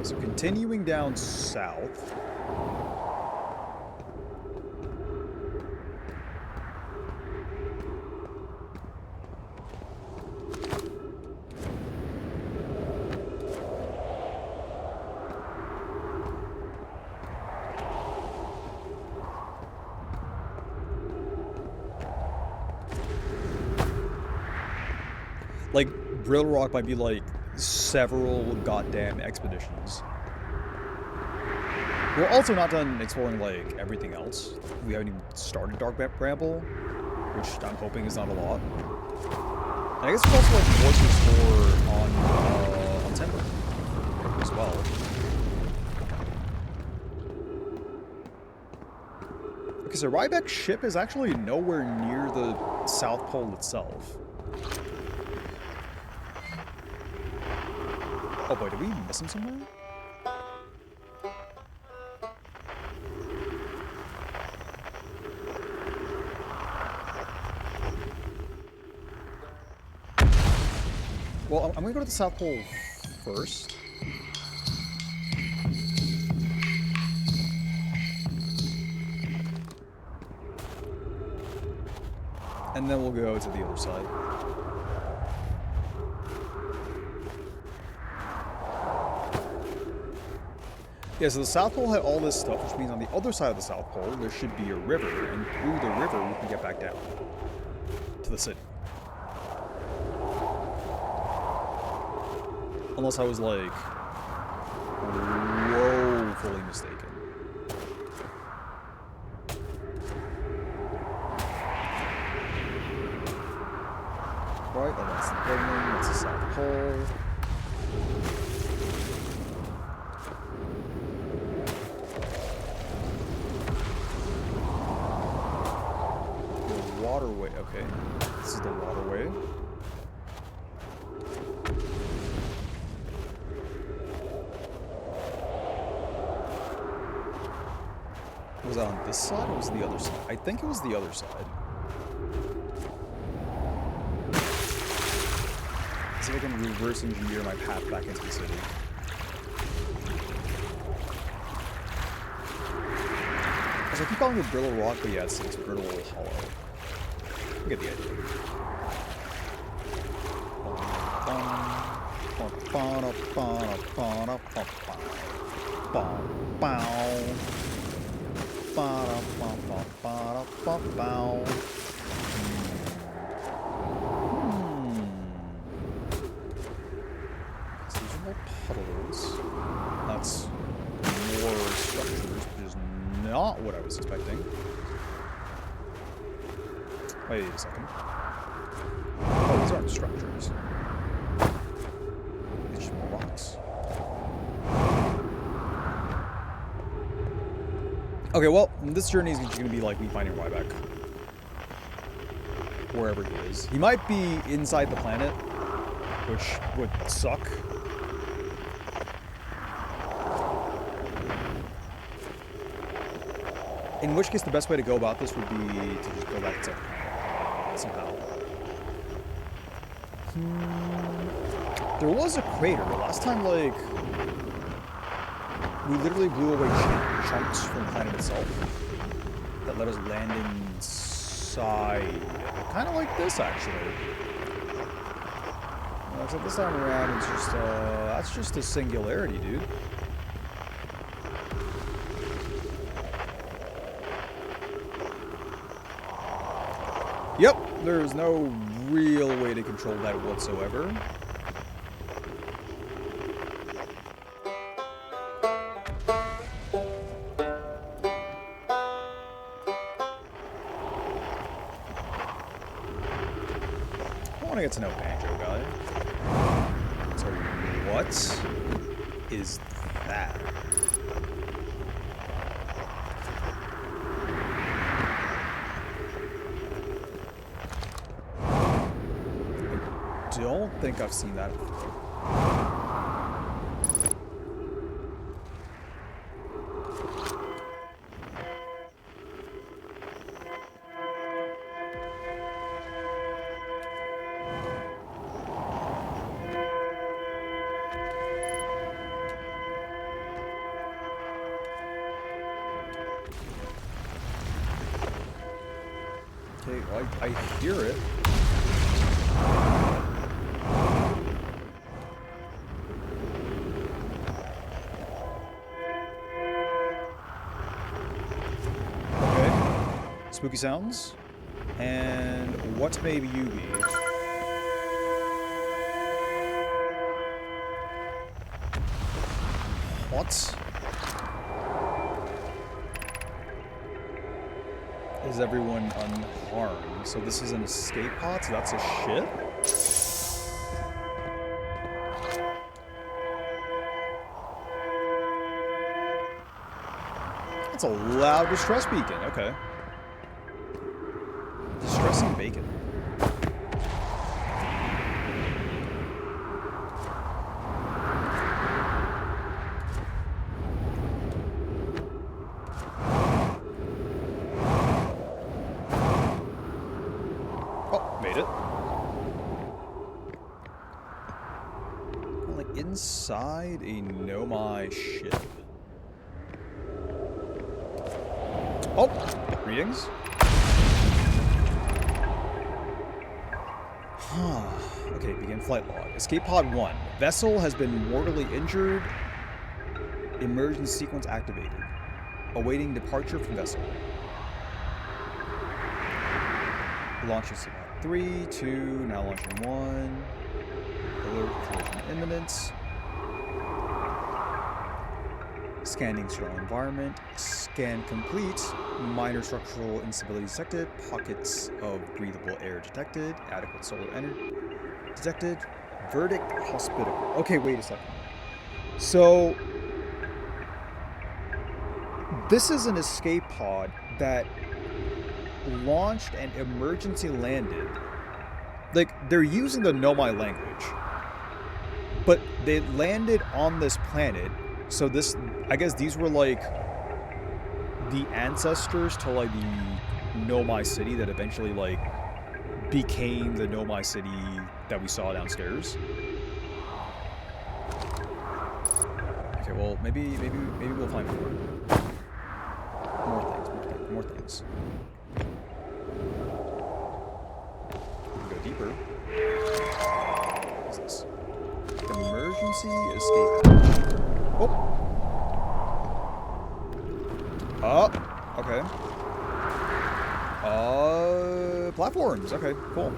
So continuing down south. Like, Brittle Rock might be like several goddamn expeditions. We're also not done exploring, like, everything else. We haven't even started Dark Bramble, which I'm hoping is not a lot. And I guess there's also, like, more to explore on Timber as well. Okay, so Rybeck's ship is actually nowhere near the South Pole itself. Oh boy, did we miss him somewhere? Well, I'm gonna go to the South Pole first. And then we'll go to the other side. Yeah, so the South Pole had all this stuff, which means on the other side of the South Pole, there should be a river, and through the river, we can get back down to the city. Unless I was, like, woefully mistaken. Right, that's the building, that's the South Pole. Waterway, okay. This is the waterway. Was that on this side or was it the other side? I think it was the other side. See if I can reverse engineer my path back into the city. Because I keep calling it brittle rock, but yeah, it's brittle hollow. I get the idea. So these are more puddles. That's more structures, which is not what I was expecting. Wait a second. Oh, these aren't structures. These are just more rocks. Okay, well, this journey is going to be like me finding Ryback. Wherever he is. He might be inside the planet, which would suck. In which case, the best way to go about this would be to just go back inside the planet. Somehow. There was a crater. Last time, like, we literally blew away chunks from the planet itself that let us land inside. Kind of like this, actually. Except this time around, it's just, that's just a singularity, dude. Yep, there's no real way to control that whatsoever. I want to get to know Banjo Guy. So what is that? I don't think I've seen that before. Okay, well, I hear it. Spooky sounds. And what may you be? What? Is everyone unharmed? So this is an escape pod? So that's a ship? That's a loud distress beacon. Okay. Distressing bacon. Oh, made it. Like inside a Nomai ship. Oh, greetings. Okay, begin flight log. Escape pod 1. Vessel has been mortally injured. Emergency sequence activated. Awaiting departure from vessel. Launching signal. 3, 2, now launching 1. Alert collision imminent. Scanning external environment. Scan complete. Minor structural instability detected. Pockets of breathable air detected. Adequate solar energy detected. Verdict hospitable. Okay, wait a second. So, this is an escape pod that launched and emergency landed. Like, they're using the Nomai language. But they landed on this planet. So this, I guess these were like the ancestors to like the Nomai city that eventually like became the Nomai city that we saw downstairs. Okay, well maybe we'll find more things. We can go deeper. What's this? Emergency escape. Okay. Platforms. Okay, cool.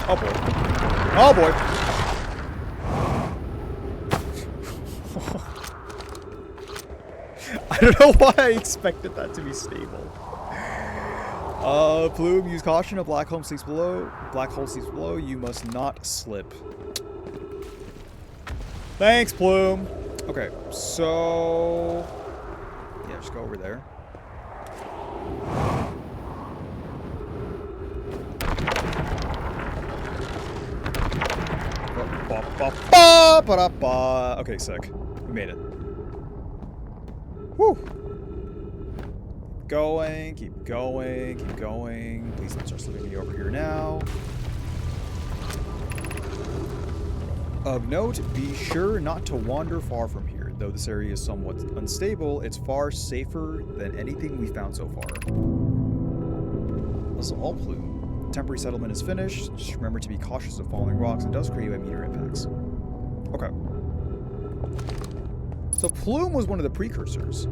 Oh boy. Oh boy. I don't know why I expected that to be stable. Plume, use caution. A black hole sleeps below. Black hole sleeps below. You must not slip. Thanks, Plume. Okay, so yeah, just go over there. Okay, sick. We made it. Whew. Going, keep going, keep going. Please don't start slipping me over here now. Of note, be sure not to wander far from here. Though this area is somewhat unstable, it's far safer than anything we've found so far. This is all Plume. Temporary settlement is finished. Just remember to be cautious of falling rocks and dust created by meteor impacts. Okay. So Plume was one of the precursors.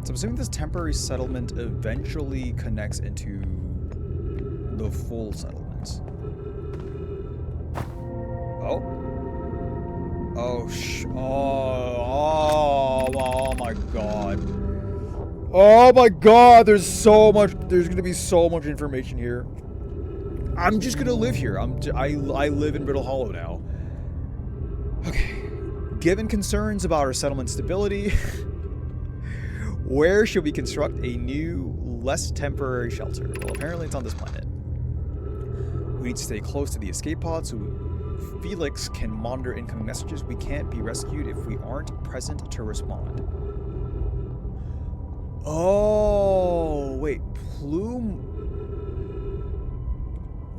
So I'm assuming this temporary settlement eventually connects into the full settlement. Oh. Oh my god. Oh my god, there's gonna be so much information here. I'm just gonna live here. I live in Brittle Hollow now. Okay. Given concerns about our settlement stability, where should we construct a new, less temporary shelter? Well, apparently it's on this planet. We need to stay close to the escape pod so Felix can monitor incoming messages. We can't be rescued if we aren't present to respond. Oh, wait. Plume...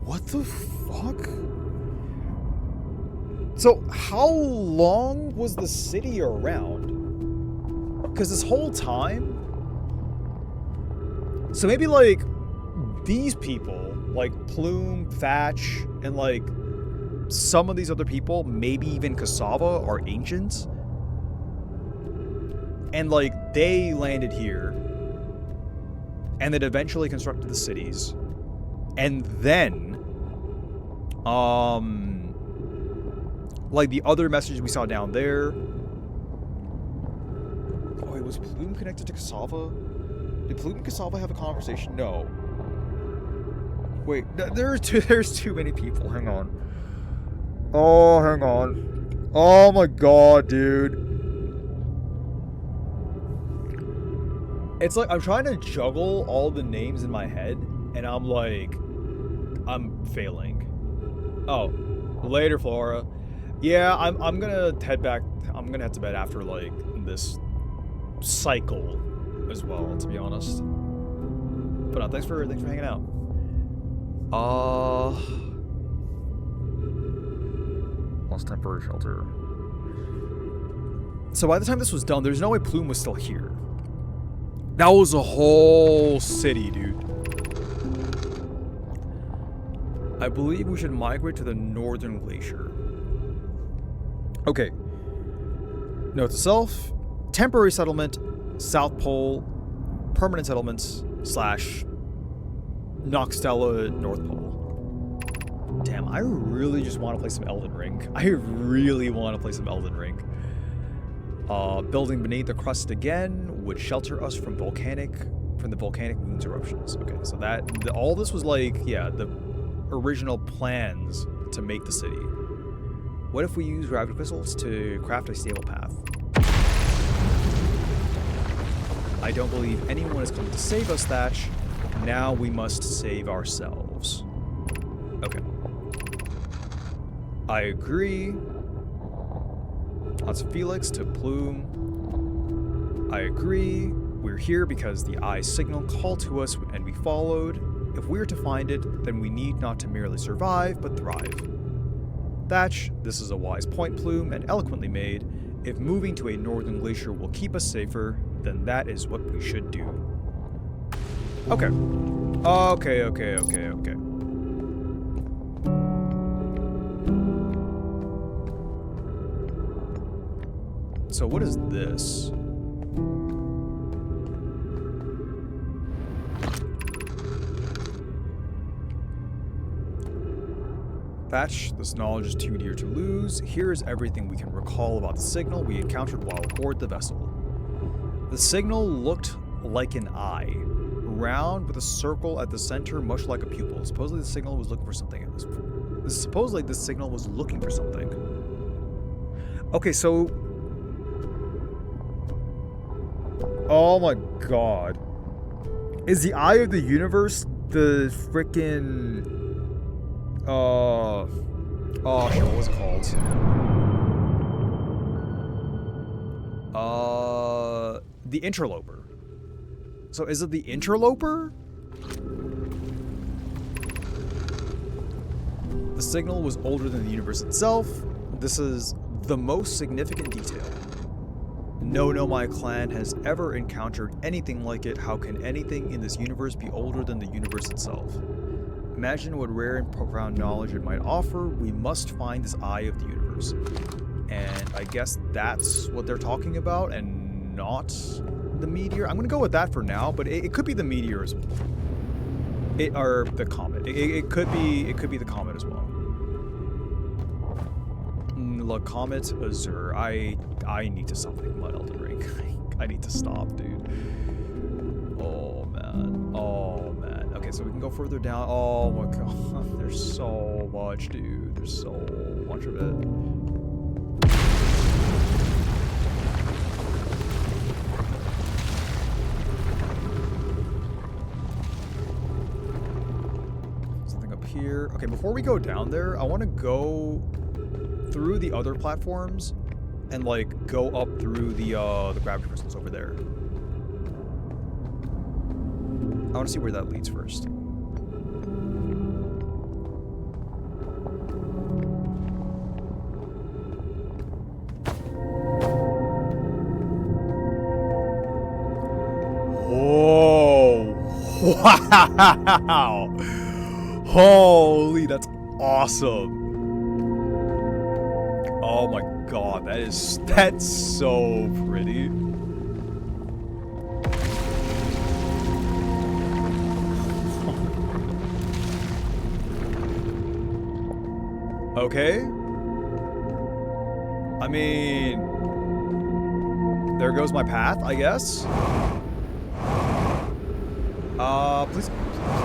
What the fuck? So, how long was the city around? Because this whole time... So maybe, like, these people, like Plume, Thatch, and, like, some of these other people, maybe even Cassava, are ancients. And, like, they landed here. And then eventually constructed the cities. And then... like the other messages we saw down there. Oh, wait, was Plume connected to Cassava? Did Plume and Cassava have a conversation? No. Wait, there's too many people. Hang on. Oh, hang on. Oh my god, dude. It's like I'm trying to juggle all the names in my head, and I'm like, I'm failing. Oh, later, Flora. Yeah, I'm gonna head back. I'm gonna head to bed after like this cycle as well, to be honest. But thanks for hanging out. Lost temporary shelter. So by the time this was done, there's no way Plume was still here. That was a whole city, dude. I believe we should migrate to the northern glacier. Okay. Note to self, temporary settlement, South Pole, permanent settlements, / Noxtella, North Pole. Damn, I really just want to play some Elden Ring. I really want to play some Elden Ring. Building beneath the crust again would shelter us from the volcanic moon's eruptions. Okay, so all this was like, yeah, the original plans to make the city. What if we use gravity crystals to craft a stable path? I don't believe anyone is coming to save us, Thatch. Now we must save ourselves. Okay. I agree. Lots of Felix to Plume. I agree. We're here because the eye signal called to us and we followed. If we're to find it, then we need not to merely survive, but thrive. Thatch, this is a wise point, Plume, and eloquently made. If moving to a northern glacier will keep us safer, then that is what we should do. Okay. Okay. So what is this? Thatch, this knowledge is too dear to lose. Here is everything we can recall about the signal we encountered while aboard the vessel. The signal looked like an eye, round with a circle at the center, much like a pupil. Supposedly the signal was looking for something. Supposedly this signal was looking for something. Okay, so... Oh my god. Is the Eye of the Universe the frickin'... Oh shit, what was it called? The Interloper. So is it the Interloper? The signal was older than the universe itself. This is the most significant detail. No, my clan has ever encountered anything like it. How can anything in this universe be older than the universe itself? Imagine what rare and profound knowledge it might offer. We must find this eye of the universe. And I guess that's what they're talking about and not the meteor. I'm going to go with that for now, but it could be the meteor as well. Or the comet. It could be the comet as well. The comet Azure. I need to stop thinking about Elden Ring. I need to stop, dude. Oh man. Okay, so we can go further down. Oh my god. There's so much, dude. There's so much of it. Something up here. Okay, before we go down there, I want to go through the other platforms and like go up through the gravity crystals over there. I want to see where that leads first. Whoa! Wow! Holy, that's awesome! Oh my god, that's so pretty. Okay. I mean, there goes my path, I guess.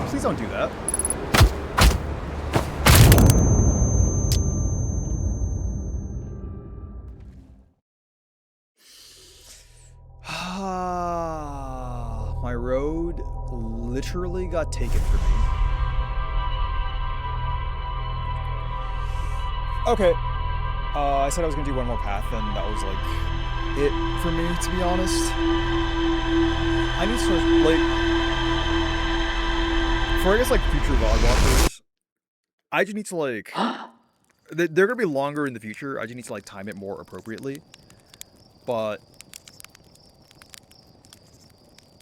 Please don't do that. My road literally got taken from me. Okay. I said I was gonna do one more path, and that was like it for me, to be honest. I need to like for I guess like future VOD watchers, I just need to like they're gonna be longer in the future. I just need to like time it more appropriately. But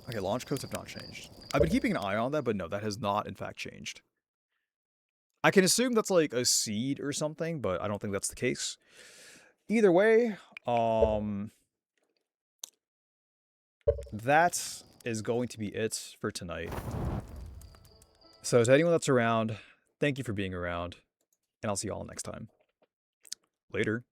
okay, launch codes have not changed. I've been keeping an eye on that, but no, that has not in fact changed. I can assume that's like a seed or something, but I don't think that's the case. Either way, that is going to be it for tonight. So to anyone that's around, thank you for being around, and I'll see you all next time. Later.